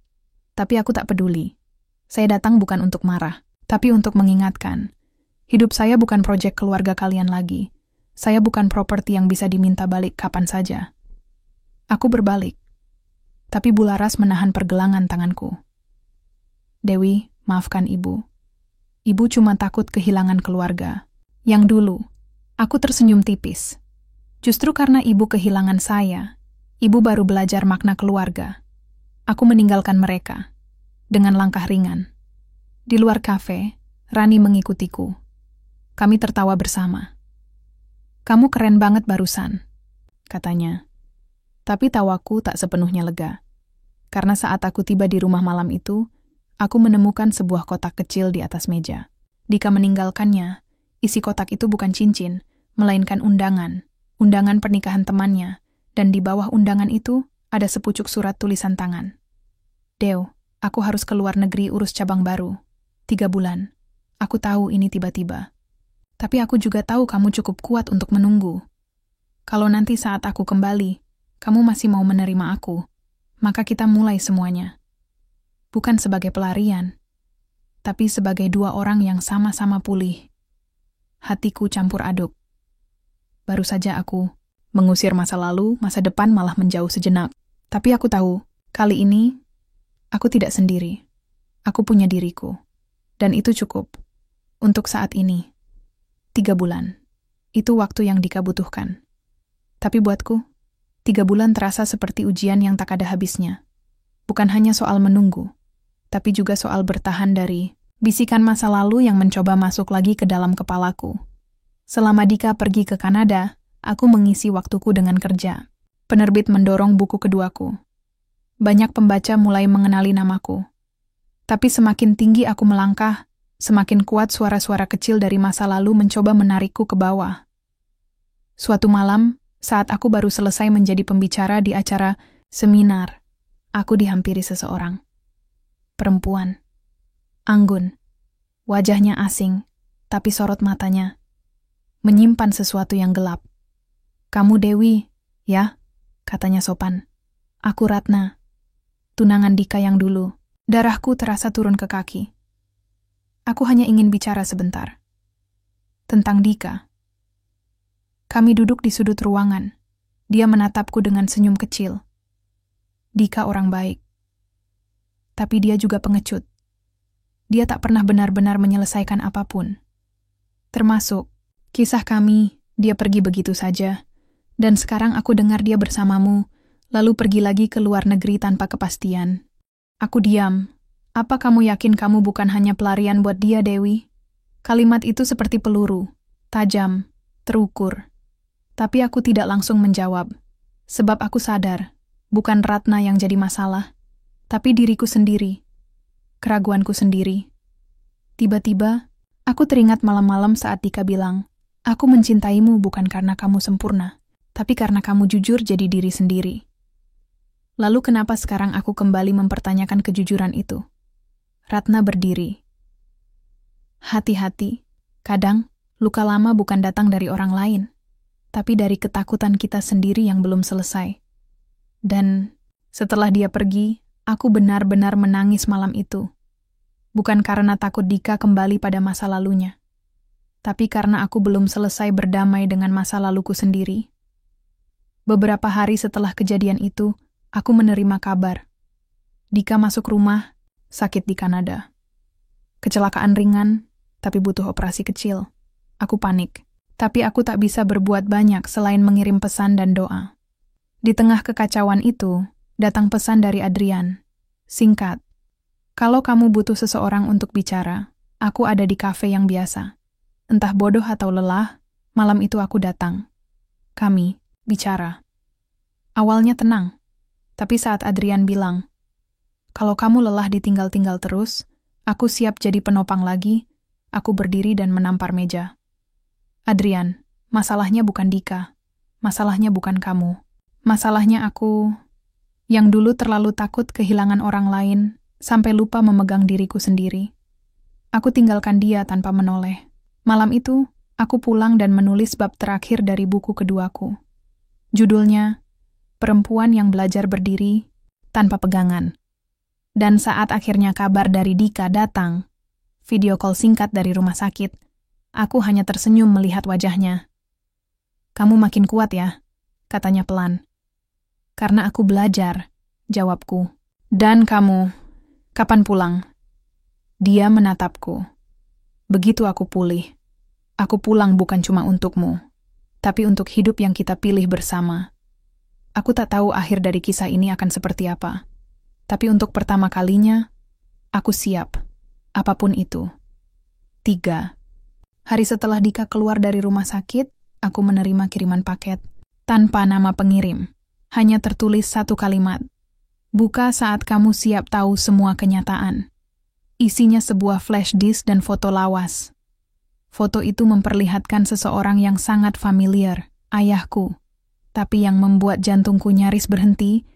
tapi aku tak peduli. Saya datang bukan untuk marah, tapi untuk mengingatkan. Hidup saya bukan proyek keluarga kalian lagi. Saya bukan properti yang bisa diminta balik kapan saja. Aku berbalik. Tapi Bularas menahan pergelangan tanganku. Dewi, maafkan Ibu. Ibu cuma takut kehilangan keluarga. Yang dulu, aku tersenyum tipis. Justru karena Ibu kehilangan saya, Ibu baru belajar makna keluarga. Aku meninggalkan mereka. Dengan langkah ringan. Di luar kafe, Rani mengikutiku. Kami tertawa bersama. Kamu keren banget barusan, katanya. Tapi tawaku tak sepenuhnya lega. Karena saat aku tiba di rumah malam itu, aku menemukan sebuah kotak kecil di atas meja. Dika meninggalkannya, isi kotak itu bukan cincin, melainkan undangan pernikahan temannya, dan di bawah undangan itu ada sepucuk surat tulisan tangan. Deo, aku harus keluar negeri urus cabang baru. 3 bulan. Aku tahu ini tiba-tiba. Tapi aku juga tahu kamu cukup kuat untuk menunggu. Kalau nanti saat aku kembali, kamu masih mau menerima aku, maka kita mulai semuanya. Bukan sebagai pelarian, tapi sebagai 2 orang yang sama-sama pulih. Hatiku campur aduk. Baru saja aku mengusir masa lalu, masa depan malah menjauh sejenak. Tapi aku tahu, kali ini, aku tidak sendiri. Aku punya diriku. Dan itu cukup. Untuk saat ini. 3 bulan. Itu waktu yang Dika butuhkan. Tapi buatku, 3 bulan terasa seperti ujian yang tak ada habisnya. Bukan hanya soal menunggu, tapi juga soal bertahan dari bisikan masa lalu yang mencoba masuk lagi ke dalam kepalaku. Selama Dika pergi ke Kanada, aku mengisi waktuku dengan kerja. Penerbit mendorong buku keduaku. Banyak pembaca mulai mengenali namaku. Tapi semakin tinggi aku melangkah, semakin kuat suara-suara kecil dari masa lalu mencoba menarikku ke bawah. Suatu malam, saat aku baru selesai menjadi pembicara di acara seminar, aku dihampiri seseorang. Perempuan. Anggun. Wajahnya asing, tapi sorot matanya menyimpan sesuatu yang gelap. Kamu Dewi, ya? Katanya sopan. Aku Ratna. Tunangan Dika yang dulu. Darahku terasa turun ke kaki. Aku hanya ingin bicara sebentar. Tentang Dika. Kami duduk di sudut ruangan. Dia menatapku dengan senyum kecil. Dika orang baik. Tapi dia juga pengecut. Dia tak pernah benar-benar menyelesaikan apapun. Termasuk kisah kami, dia pergi begitu saja. Dan sekarang aku dengar dia bersamamu, lalu pergi lagi ke luar negeri tanpa kepastian. Aku diam. Apa kamu yakin kamu bukan hanya pelarian buat dia, Dewi? Kalimat itu seperti peluru, tajam, terukur. Tapi aku tidak langsung menjawab, sebab aku sadar, bukan Ratna yang jadi masalah, tapi diriku sendiri, keraguanku sendiri. Tiba-tiba, aku teringat malam-malam saat Dika bilang, aku mencintaimu bukan karena kamu sempurna, tapi karena kamu jujur jadi diri sendiri. Lalu kenapa sekarang aku kembali mempertanyakan kejujuran itu? Ratna berdiri. Hati-hati, kadang luka lama bukan datang dari orang lain, tapi dari ketakutan kita sendiri yang belum selesai. Dan setelah dia pergi, aku benar-benar menangis malam itu. Bukan karena takut Dika kembali pada masa lalunya, tapi karena aku belum selesai berdamai dengan masa laluku sendiri. Beberapa hari setelah kejadian itu, aku menerima kabar. Dika masuk rumah, sakit di Kanada. Kecelakaan ringan, tapi butuh operasi kecil. Aku panik, tapi aku tak bisa berbuat banyak selain mengirim pesan dan doa. Di tengah kekacauan itu, Datang pesan dari Adrian. Singkat. Kalau kamu butuh seseorang untuk bicara, aku ada di kafe yang biasa. Entah bodoh atau lelah, malam itu aku datang. Kami bicara. Awalnya tenang, tapi saat Adrian bilang, kalau kamu lelah ditinggal-tinggal terus, aku siap jadi penopang lagi, aku berdiri dan menampar meja. Adrian, masalahnya bukan Dika. Masalahnya bukan kamu. Masalahnya aku yang dulu terlalu takut kehilangan orang lain sampai lupa memegang diriku sendiri. Aku tinggalkan dia tanpa menoleh. Malam itu, aku pulang dan menulis bab terakhir dari buku keduaku. Judulnya, Perempuan yang Belajar Berdiri Tanpa Pegangan. Dan saat akhirnya kabar dari Dika datang, video call singkat dari rumah sakit, aku hanya tersenyum melihat wajahnya. Kamu makin kuat ya, katanya pelan. Karena aku belajar, jawabku. Dan kamu, kapan pulang? Dia menatapku. Begitu aku pulih. Aku pulang bukan cuma untukmu, tapi untuk hidup yang kita pilih bersama. Aku tak tahu akhir dari kisah ini akan seperti apa. Tapi untuk pertama kalinya, aku siap. Apapun itu. 3. Hari setelah Dika keluar dari rumah sakit, aku menerima kiriman paket. Tanpa nama pengirim. Hanya tertulis satu kalimat. Buka saat kamu siap tahu semua kenyataan. Isinya sebuah flash disk dan foto lawas. Foto itu memperlihatkan seseorang yang sangat familiar, ayahku. Tapi yang membuat jantungku nyaris berhenti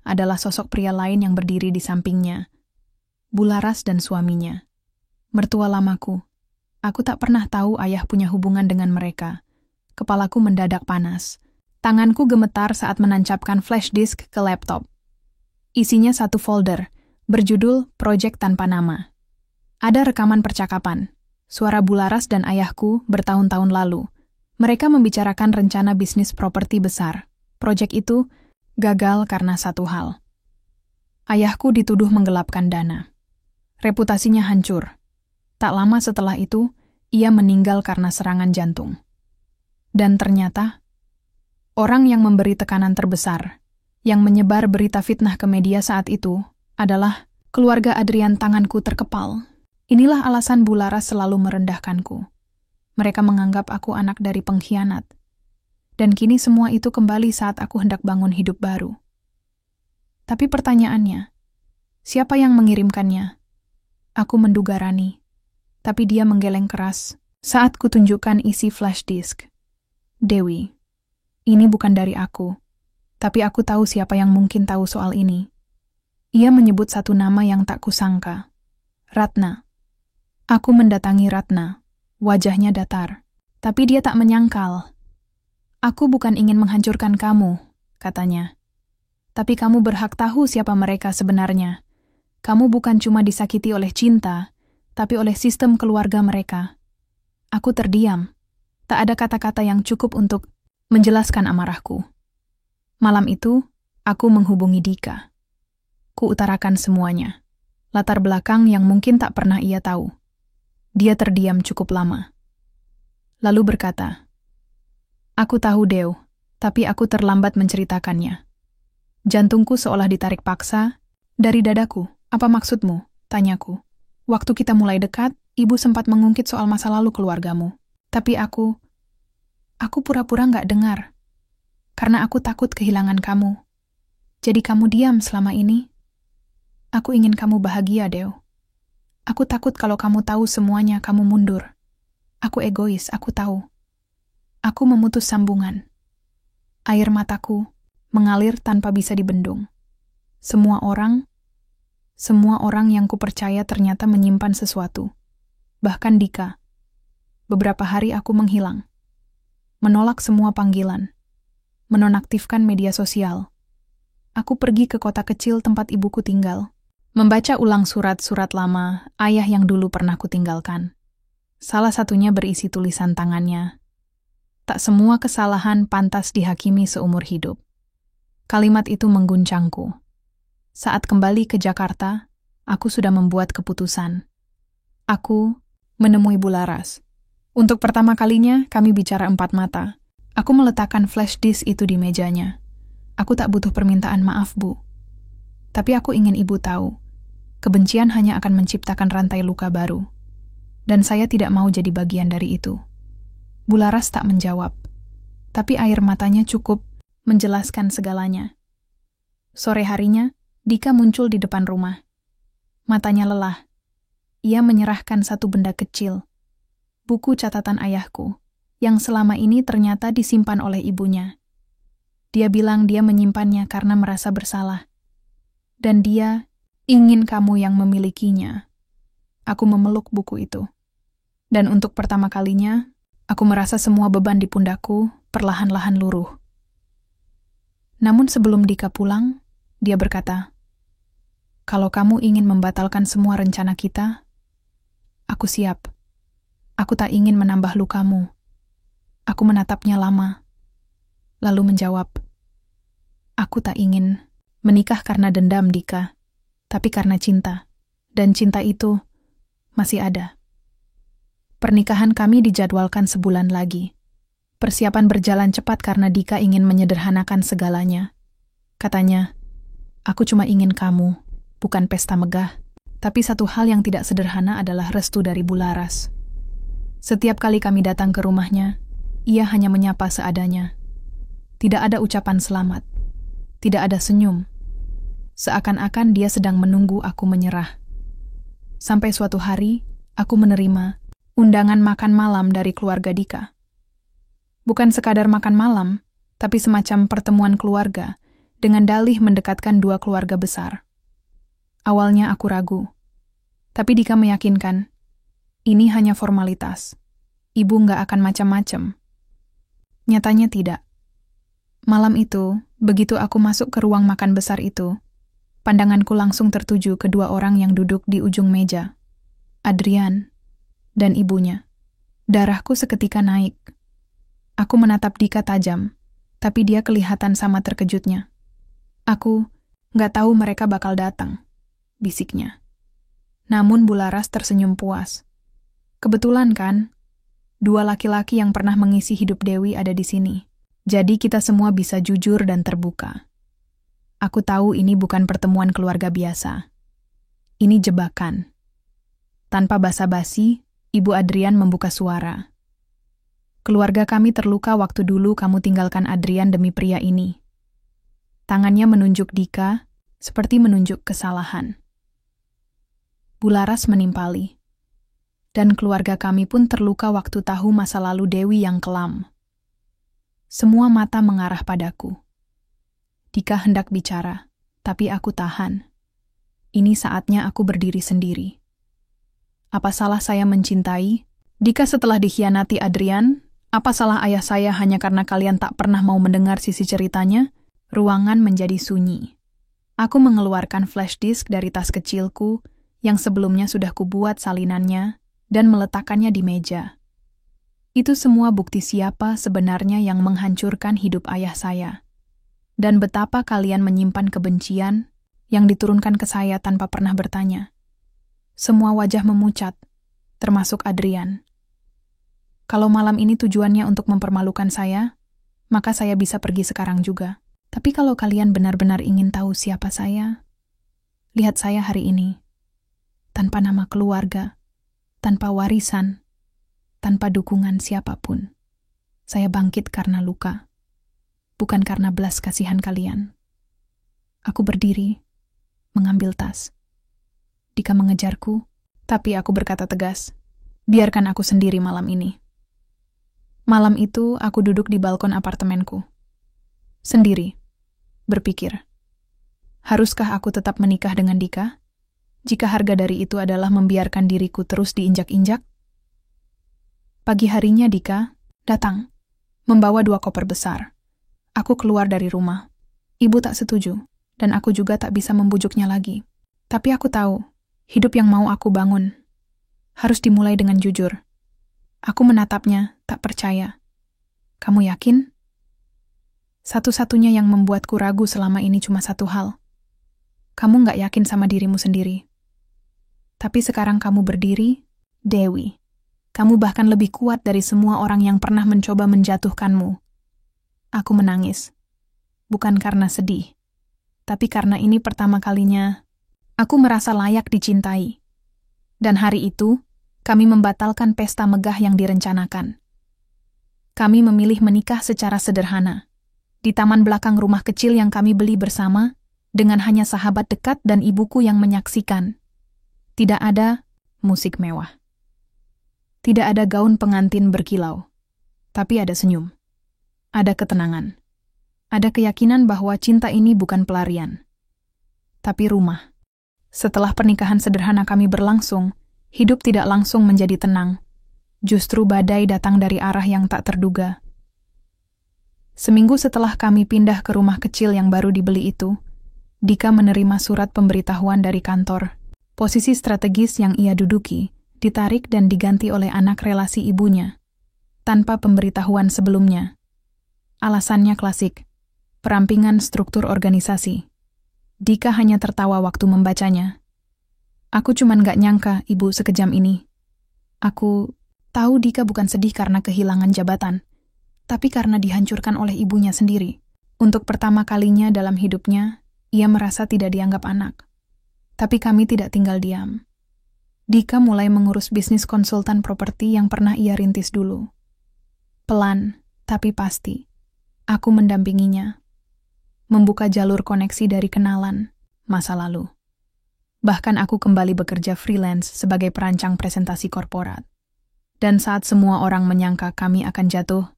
adalah sosok pria lain yang berdiri di sampingnya. Bularas dan suaminya. Mertua lamaku. Aku tak pernah tahu ayah punya hubungan dengan mereka. Kepalaku mendadak panas. Tanganku gemetar saat menancapkan flash disk ke laptop. Isinya satu folder, berjudul Project Tanpa Nama. Ada rekaman percakapan, suara Bularas dan ayahku bertahun-tahun lalu. Mereka membicarakan rencana bisnis properti besar. Proyek itu gagal karena satu hal. Ayahku dituduh menggelapkan dana. Reputasinya hancur. Tak lama setelah itu, ia meninggal karena serangan jantung. Dan ternyata, orang yang memberi tekanan terbesar, yang menyebar berita fitnah ke media saat itu, adalah keluarga Adrian. Tanganku terkepal. Inilah alasan Bularas selalu merendahkanku. Mereka menganggap aku anak dari pengkhianat. Dan kini semua itu kembali saat aku hendak bangun hidup baru. Tapi pertanyaannya, siapa yang mengirimkannya? Aku menduga Rani. Tapi dia menggeleng keras saat kutunjukkan isi flash disk. Dewi, ini bukan dari aku. Tapi aku tahu siapa yang mungkin tahu soal ini. Ia menyebut satu nama yang tak kusangka. Ratna. Aku mendatangi Ratna. Wajahnya datar. Tapi dia tak menyangkal. Aku bukan ingin menghancurkan kamu, katanya. Tapi kamu berhak tahu siapa mereka sebenarnya. Kamu bukan cuma disakiti oleh cinta, tapi oleh sistem keluarga mereka. Aku terdiam. Tak ada kata-kata yang cukup untuk menjelaskan amarahku. Malam itu, aku menghubungi Dika. Kuutarakan semuanya. Latar belakang yang mungkin tak pernah ia tahu. Dia terdiam cukup lama. Lalu berkata, aku tahu Dew, tapi aku terlambat menceritakannya. Jantungku seolah ditarik paksa dari dadaku. Apa maksudmu? Tanyaku. Waktu kita mulai dekat, ibu sempat mengungkit soal masa lalu keluargamu. Tapi aku pura-pura nggak dengar. Karena aku takut kehilangan kamu. Jadi kamu diam selama ini? Aku ingin kamu bahagia, Dew. Aku takut kalau kamu tahu semuanya, kamu mundur. Aku egois, aku tahu. Aku memutus sambungan. Air mataku mengalir tanpa bisa dibendung. Semua orang yang kupercaya ternyata menyimpan sesuatu. Bahkan Dika. Beberapa hari aku menghilang. Menolak semua panggilan. Menonaktifkan media sosial. Aku pergi ke kota kecil tempat ibuku tinggal. Membaca ulang surat-surat lama ayah yang dulu pernah kutinggalkan. Salah satunya berisi tulisan tangannya. Tak semua kesalahan pantas dihakimi seumur hidup. Kalimat itu mengguncangku. Saat kembali ke Jakarta, aku sudah membuat keputusan. Aku menemui Bularas. Untuk pertama kalinya, kami bicara empat mata. Aku meletakkan flash disk itu di mejanya. Aku tak butuh permintaan maaf, Bu. Tapi aku ingin ibu tahu, kebencian hanya akan menciptakan rantai luka baru. Dan saya tidak mau jadi bagian dari itu. Bularas tak menjawab, tapi air matanya cukup menjelaskan segalanya. Sore harinya, Dika muncul di depan rumah. Matanya lelah. Ia menyerahkan satu benda kecil, buku catatan ayahku, yang selama ini ternyata disimpan oleh ibunya. Dia bilang dia menyimpannya karena merasa bersalah. Dan dia ingin kamu yang memilikinya. Aku memeluk buku itu. Dan untuk pertama kalinya, aku merasa semua beban di pundakku perlahan-lahan luruh. Namun sebelum Dika pulang, dia berkata, "Kalau kamu ingin membatalkan semua rencana kita, aku siap. Aku tak ingin menambah lukamu." Aku menatapnya lama, lalu menjawab, "Aku tak ingin menikah karena dendam, Dika, tapi karena cinta. Dan cinta itu masih ada." Pernikahan kami dijadwalkan sebulan lagi. Persiapan berjalan cepat karena Dika ingin menyederhanakan segalanya. Katanya, "Aku cuma ingin kamu, bukan pesta megah." Tapi satu hal yang tidak sederhana adalah restu dari Bularas. Setiap kali kami datang ke rumahnya, ia hanya menyapa seadanya. Tidak ada ucapan selamat. Tidak ada senyum. Seakan-akan dia sedang menunggu aku menyerah. Sampai suatu hari, aku menerima undangan makan malam dari keluarga Dika. Bukan sekadar makan malam, tapi semacam pertemuan keluarga dengan dalih mendekatkan dua keluarga besar. Awalnya aku ragu, tapi Dika meyakinkan, ini hanya formalitas. Ibu nggak akan macam-macam. Nyatanya tidak. Malam itu, begitu aku masuk ke ruang makan besar itu, pandanganku langsung tertuju kedua orang yang duduk di ujung meja, Adrian dan ibunya. Darahku seketika naik. Aku menatap Dika tajam, tapi dia kelihatan sama terkejutnya. "Aku nggak tahu mereka bakal datang," bisiknya. Namun Bularas tersenyum puas. "Kebetulan kan? Dua laki-laki yang pernah mengisi hidup Dewi ada di sini. Jadi kita semua bisa jujur dan terbuka. Aku tahu ini bukan pertemuan keluarga biasa. Ini jebakan." Tanpa basa-basi, Ibu Adrian membuka suara. "Keluarga kami terluka waktu dulu kamu tinggalkan Adrian demi pria ini." Tangannya menunjuk Dika, seperti menunjuk kesalahan. Bularas menimpali. "Dan keluarga kami pun terluka waktu tahu masa lalu Dewi yang kelam." Semua mata mengarah padaku. Dika hendak bicara, tapi aku tahan. Ini saatnya aku berdiri sendiri. Apa salah saya mencintai? Dika setelah dikhianati Adrian? Apa salah ayah saya hanya karena kalian tak pernah mau mendengar sisi ceritanya? Ruangan menjadi sunyi. Aku mengeluarkan flash disk dari tas kecilku yang sebelumnya sudah kubuat salinannya dan meletakkannya di meja. Itu semua bukti siapa sebenarnya yang menghancurkan hidup ayah saya. Dan betapa kalian menyimpan kebencian yang diturunkan ke saya tanpa pernah bertanya. Semua wajah memucat, termasuk Adrian. Kalau malam ini tujuannya untuk mempermalukan saya, maka saya bisa pergi sekarang juga. Tapi kalau kalian benar-benar ingin tahu siapa saya, lihat saya hari ini. Tanpa nama keluarga, tanpa warisan, tanpa dukungan siapapun. Saya bangkit karena luka, bukan karena belas kasihan kalian. Aku berdiri, mengambil tas. Dika mengejarku, tapi aku berkata tegas, "Biarkan aku sendiri malam ini." Malam itu aku duduk di balkon apartemenku. Sendiri, berpikir, haruskah aku tetap menikah dengan Dika? Jika harga dari itu adalah membiarkan diriku terus diinjak-injak? Pagi harinya Dika datang, membawa 2 koper besar. Aku keluar dari rumah. Ibu tak setuju, dan aku juga tak bisa membujuknya lagi. Tapi aku tahu, hidup yang mau aku bangun harus dimulai dengan jujur. Aku menatapnya, tak percaya. "Kamu yakin?" Satu-satunya yang membuatku ragu selama ini cuma satu hal. Kamu nggak yakin sama dirimu sendiri. Tapi sekarang kamu berdiri, Dewi. Kamu bahkan lebih kuat dari semua orang yang pernah mencoba menjatuhkanmu. Aku menangis. Bukan karena sedih, tapi karena ini pertama kalinya aku merasa layak dicintai. Dan hari itu, kami membatalkan pesta megah yang direncanakan. Kami memilih menikah secara sederhana, di taman belakang rumah kecil yang kami beli bersama, dengan hanya sahabat dekat dan ibuku yang menyaksikan. Tidak ada musik mewah. Tidak ada gaun pengantin berkilau. Tapi ada senyum. Ada ketenangan. Ada keyakinan bahwa cinta ini bukan pelarian, tapi rumah. Setelah pernikahan sederhana kami berlangsung, hidup tidak langsung menjadi tenang. Justru badai datang dari arah yang tak terduga. Seminggu setelah kami pindah ke rumah kecil yang baru dibeli itu, Dika menerima surat pemberitahuan dari kantor. Posisi strategis yang ia duduki ditarik dan diganti oleh anak relasi ibunya, tanpa pemberitahuan sebelumnya. Alasannya klasik, perampingan struktur organisasi. Dika hanya tertawa waktu membacanya. Aku cuman gak nyangka ibu sekejam ini. Aku tahu Dika bukan sedih karena kehilangan jabatan, tapi karena dihancurkan oleh ibunya sendiri. Untuk pertama kalinya dalam hidupnya, ia merasa tidak dianggap anak. Tapi kami tidak tinggal diam. Dika mulai mengurus bisnis konsultan properti yang pernah ia rintis dulu. Pelan, tapi pasti. Aku mendampinginya. Membuka jalur koneksi dari kenalan, masa lalu. Bahkan aku kembali bekerja freelance sebagai perancang presentasi korporat. Dan saat semua orang menyangka kami akan jatuh,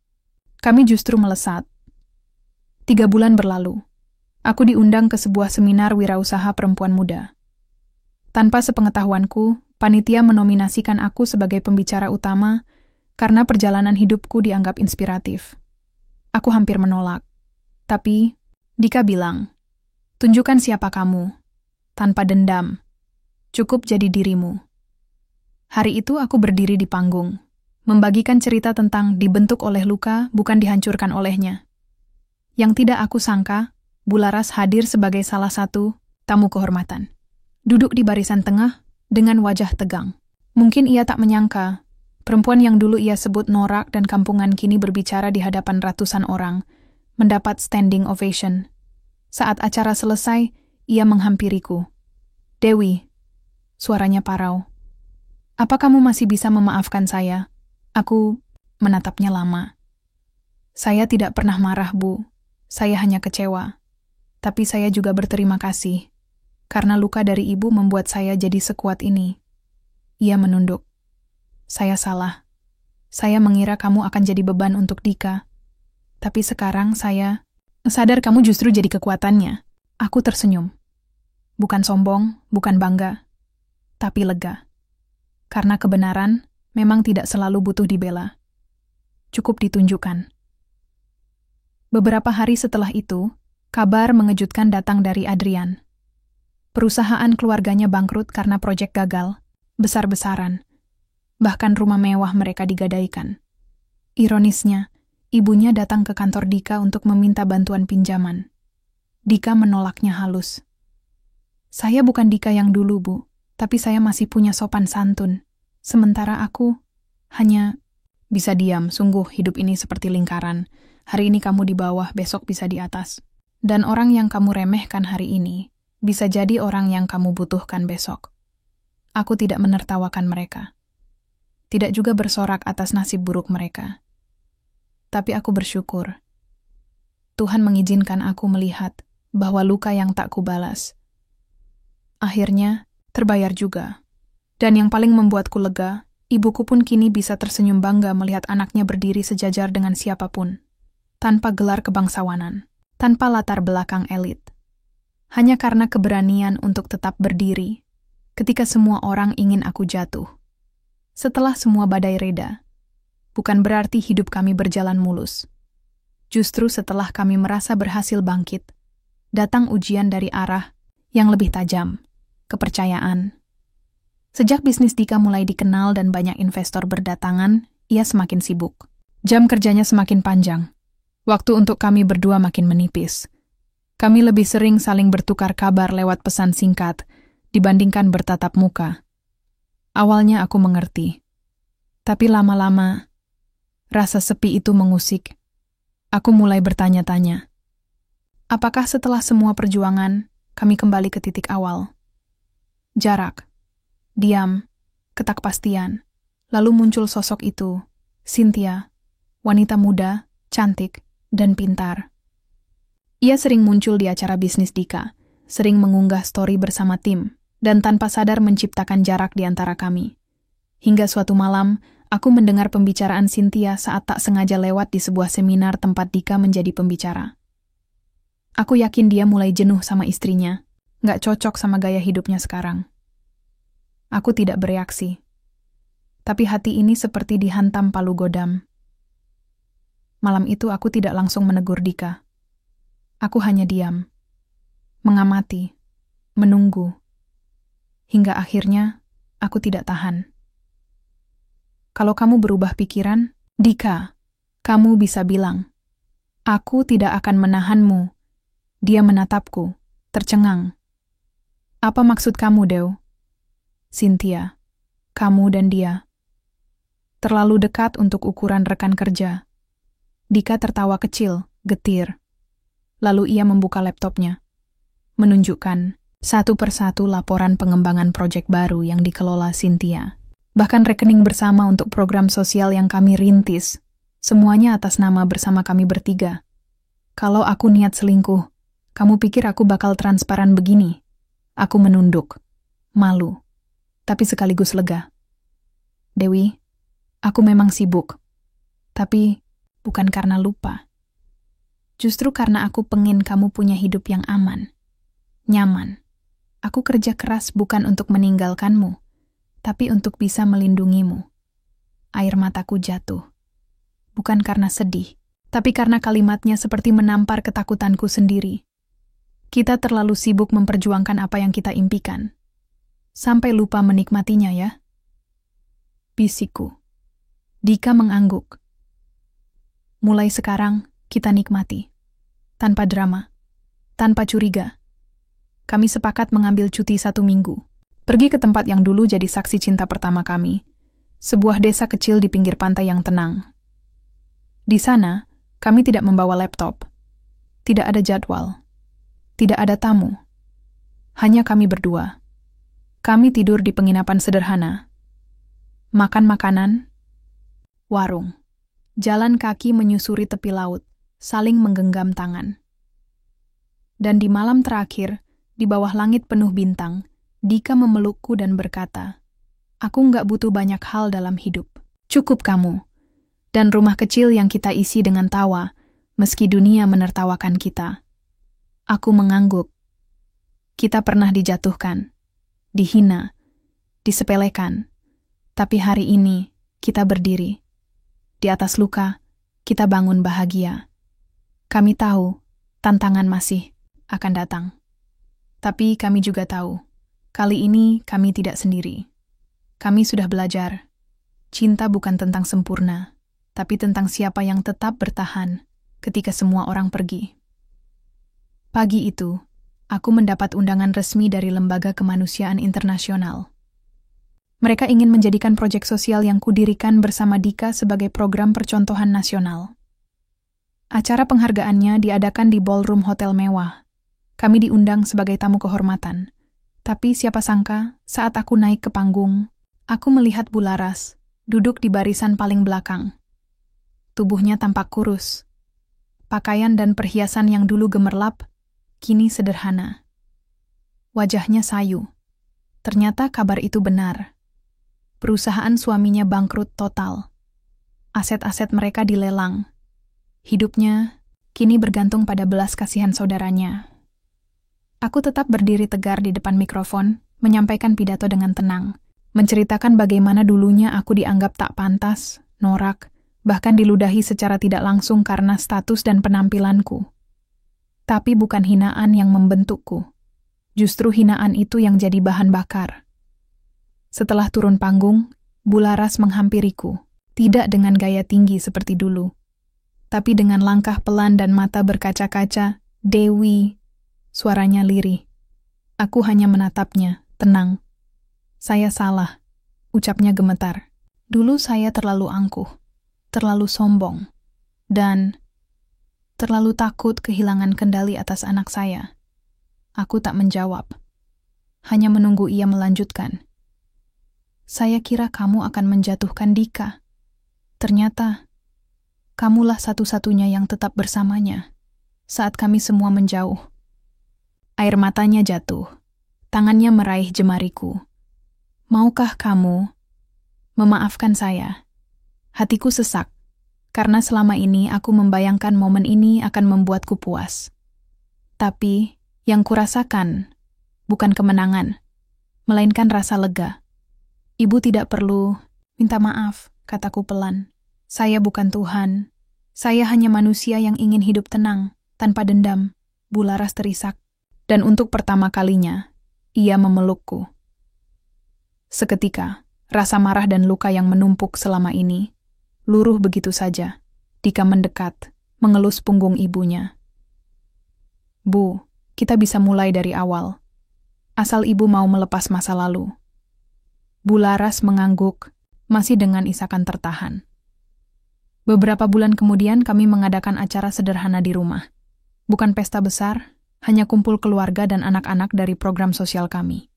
kami justru melesat. 3 bulan berlalu. Aku diundang ke sebuah seminar wirausaha perempuan muda. Tanpa sepengetahuanku, panitia menominasikan aku sebagai pembicara utama karena perjalanan hidupku dianggap inspiratif. Aku hampir menolak. Tapi Dika bilang, tunjukkan siapa kamu, tanpa dendam. Cukup jadi dirimu. Hari itu aku berdiri di panggung, membagikan cerita tentang dibentuk oleh luka bukan dihancurkan olehnya. Yang tidak aku sangka, Bularas hadir sebagai salah satu tamu kehormatan. Duduk di barisan tengah dengan wajah tegang. Mungkin ia tak menyangka, perempuan yang dulu ia sebut norak dan kampungan kini berbicara di hadapan ratusan orang, mendapat standing ovation. Saat acara selesai, ia menghampiriku. Dewi, suaranya parau. Apa kamu masih bisa memaafkan saya? Aku menatapnya lama. Saya tidak pernah marah, Bu. Saya hanya kecewa. Tapi saya juga berterima kasih, karena luka dari ibu membuat saya jadi sekuat ini. Ia menunduk. Saya salah. Saya mengira kamu akan jadi beban untuk Dika. Tapi sekarang saya sadar kamu justru jadi kekuatannya. Aku tersenyum. Bukan sombong, bukan bangga, tapi lega. Karena kebenaran memang tidak selalu butuh dibela. Cukup ditunjukkan. Beberapa hari setelah itu, kabar mengejutkan datang dari Adrian. Perusahaan keluarganya bangkrut karena proyek gagal, besar-besaran. Bahkan rumah mewah mereka digadaikan. Ironisnya, ibunya datang ke kantor Dika untuk meminta bantuan pinjaman. Dika menolaknya halus. Saya bukan Dika yang dulu, Bu, tapi saya masih punya sopan santun. Sementara aku hanya bisa diam. Sungguh hidup ini seperti lingkaran. Hari ini kamu di bawah, besok bisa di atas. Dan orang yang kamu remehkan hari ini bisa jadi orang yang kamu butuhkan besok. Aku tidak menertawakan mereka. Tidak juga bersorak atas nasib buruk mereka. Tapi aku bersyukur. Tuhan mengizinkan aku melihat bahwa luka yang tak kubalas akhirnya terbayar juga. Dan yang paling membuatku lega, ibuku pun kini bisa tersenyum bangga melihat anaknya berdiri sejajar dengan siapapun. Tanpa gelar kebangsawanan, tanpa latar belakang elit. Hanya karena keberanian untuk tetap berdiri, ketika semua orang ingin aku jatuh. Setelah semua badai reda, bukan berarti hidup kami berjalan mulus. Justru setelah kami merasa berhasil bangkit, datang ujian dari arah yang lebih tajam. Kepercayaan. Sejak bisnis Dika mulai dikenal dan banyak investor berdatangan, ia semakin sibuk. Jam kerjanya semakin panjang. Waktu untuk kami berdua makin menipis. Kami lebih sering saling bertukar kabar lewat pesan singkat dibandingkan bertatap muka. Awalnya aku mengerti. Tapi lama-lama, rasa sepi itu mengusik. Aku mulai bertanya-tanya. Apakah setelah semua perjuangan, kami kembali ke titik awal? Jarak, diam, ketakpastian. Lalu muncul sosok itu, Cynthia, wanita muda, cantik, dan pintar. Ia sering muncul di acara bisnis Dika, sering mengunggah story bersama tim, dan tanpa sadar menciptakan jarak di antara kami. Hingga suatu malam, aku mendengar pembicaraan Cynthia saat tak sengaja lewat di sebuah seminar tempat Dika menjadi pembicara. Aku yakin dia mulai jenuh sama istrinya, nggak cocok sama gaya hidupnya sekarang. Aku tidak bereaksi. Tapi hati ini seperti dihantam palu godam. Malam itu aku tidak langsung menegur Dika. Aku hanya diam, mengamati, menunggu. Hingga akhirnya, aku tidak tahan. Kalau kamu berubah pikiran, Dika, kamu bisa bilang, aku tidak akan menahanmu. Dia menatapku, tercengang. Apa maksud kamu, Dew? Cynthia, kamu dan dia. Terlalu dekat untuk ukuran rekan kerja. Dika tertawa kecil, getir. Lalu ia membuka laptopnya, menunjukkan satu persatu laporan pengembangan proyek baru yang dikelola Cynthia. Bahkan rekening bersama untuk program sosial yang kami rintis. Semuanya atas nama bersama kami bertiga. Kalau aku niat selingkuh, kamu pikir aku bakal transparan begini? Aku menunduk, malu, tapi sekaligus lega. Dewi, aku memang sibuk. Tapi bukan karena lupa. Justru karena aku pengen kamu punya hidup yang aman, nyaman. Aku kerja keras bukan untuk meninggalkanmu, tapi untuk bisa melindungimu. Air mataku jatuh. Bukan karena sedih, tapi karena kalimatnya seperti menampar ketakutanku sendiri. Kita terlalu sibuk memperjuangkan apa yang kita impikan. Sampai lupa menikmatinya ya. Bisikku. Dika mengangguk. Mulai sekarang, kita nikmati. Tanpa drama. Tanpa curiga. Kami sepakat mengambil cuti 1 minggu. Pergi ke tempat yang dulu jadi saksi cinta pertama kami. Sebuah desa kecil di pinggir pantai yang tenang. Di sana, kami tidak membawa laptop. Tidak ada jadwal. Tidak ada tamu. Hanya kami berdua. Kami tidur di penginapan sederhana. Makan makanan. Warung. Jalan kaki menyusuri tepi laut, saling menggenggam tangan. Dan di malam terakhir, di bawah langit penuh bintang, Dika memelukku dan berkata, aku nggak butuh banyak hal dalam hidup. Cukup kamu. Dan rumah kecil yang kita isi dengan tawa, meski dunia menertawakan kita. Aku mengangguk. Kita pernah dijatuhkan, dihina, disepelekan. Tapi hari ini, kita berdiri. Di atas luka, kita bangun bahagia. Kami tahu, tantangan masih akan datang. Tapi kami juga tahu, kali ini kami tidak sendiri. Kami sudah belajar. Cinta bukan tentang sempurna, tapi tentang siapa yang tetap bertahan ketika semua orang pergi. Pagi itu, aku mendapat undangan resmi dari Lembaga Kemanusiaan Internasional. Mereka ingin menjadikan proyek sosial yang kudirikan bersama Dika sebagai program percontohan nasional. Acara penghargaannya diadakan di ballroom hotel mewah. Kami diundang sebagai tamu kehormatan. Tapi siapa sangka, saat aku naik ke panggung, aku melihat Bularas, duduk di barisan paling belakang. Tubuhnya tampak kurus. Pakaian dan perhiasan yang dulu gemerlap, kini sederhana. Wajahnya sayu. Ternyata kabar itu benar. Perusahaan suaminya bangkrut total. Aset-aset mereka dilelang. Hidupnya kini bergantung pada belas kasihan saudaranya. Aku tetap berdiri tegar di depan mikrofon, menyampaikan pidato dengan tenang, menceritakan bagaimana dulunya aku dianggap tak pantas, norak, bahkan diludahi secara tidak langsung karena status dan penampilanku. Tapi bukan hinaan yang membentukku. Justru hinaan itu yang jadi bahan bakar. Setelah turun panggung, Bularas menghampiriku, tidak dengan gaya tinggi seperti dulu, tapi dengan langkah pelan dan mata berkaca-kaca. Dewi, suaranya lirih. Aku hanya menatapnya, tenang. Saya salah, ucapnya gemetar. Dulu saya terlalu angkuh, terlalu sombong, dan terlalu takut kehilangan kendali atas anak saya. Aku tak menjawab, hanya menunggu ia melanjutkan. Saya kira kamu akan menjatuhkan Dika. Ternyata, kamulah satu-satunya yang tetap bersamanya saat kami semua menjauh. Air matanya jatuh, tangannya meraih jemariku. Maukah kamu memaafkan saya? Hatiku sesak, karena selama ini aku membayangkan momen ini akan membuatku puas. Tapi, yang kurasakan bukan kemenangan, melainkan rasa lega. Ibu tidak perlu minta maaf, kataku pelan. Saya bukan Tuhan. Saya hanya manusia yang ingin hidup tenang, tanpa dendam. Bularas terisak. Dan untuk pertama kalinya, ia memelukku. Seketika, rasa marah dan luka yang menumpuk selama ini luruh begitu saja. Dika mendekat, mengelus punggung ibunya. Bu, kita bisa mulai dari awal. Asal ibu mau melepas masa lalu. Bularas mengangguk, masih dengan isakan tertahan. Beberapa bulan kemudian kami mengadakan acara sederhana di rumah. Bukan pesta besar, hanya kumpul keluarga dan anak-anak dari program sosial kami.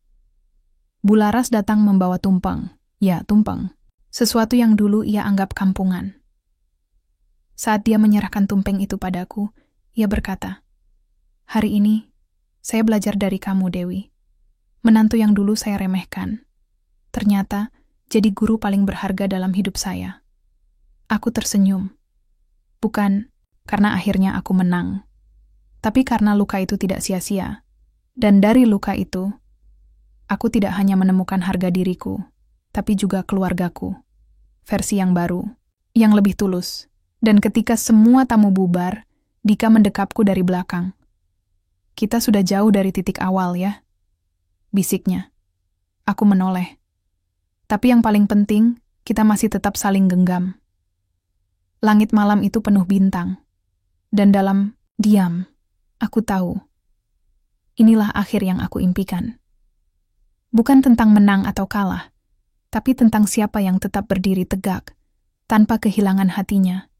Bularas datang membawa tumpeng. Ya, tumpeng. Sesuatu yang dulu ia anggap kampungan. Saat dia menyerahkan tumpeng itu padaku, ia berkata, "Hari ini, saya belajar dari kamu, Dewi. Menantu yang dulu saya remehkan. Ternyata, jadi guru paling berharga dalam hidup saya." Aku tersenyum. Bukan karena akhirnya aku menang, tapi karena luka itu tidak sia-sia. Dan dari luka itu, aku tidak hanya menemukan harga diriku, tapi juga keluargaku. Versi yang baru, yang lebih tulus. Dan ketika semua tamu bubar, Dika mendekapku dari belakang. "Kita sudah jauh dari titik awal ya," bisiknya. Aku menoleh. Tapi yang paling penting, kita masih tetap saling genggam. Langit malam itu penuh bintang. Dan dalam diam, aku tahu. Inilah akhir yang aku impikan. Bukan tentang menang atau kalah, tapi tentang siapa yang tetap berdiri tegak, tanpa kehilangan hatinya.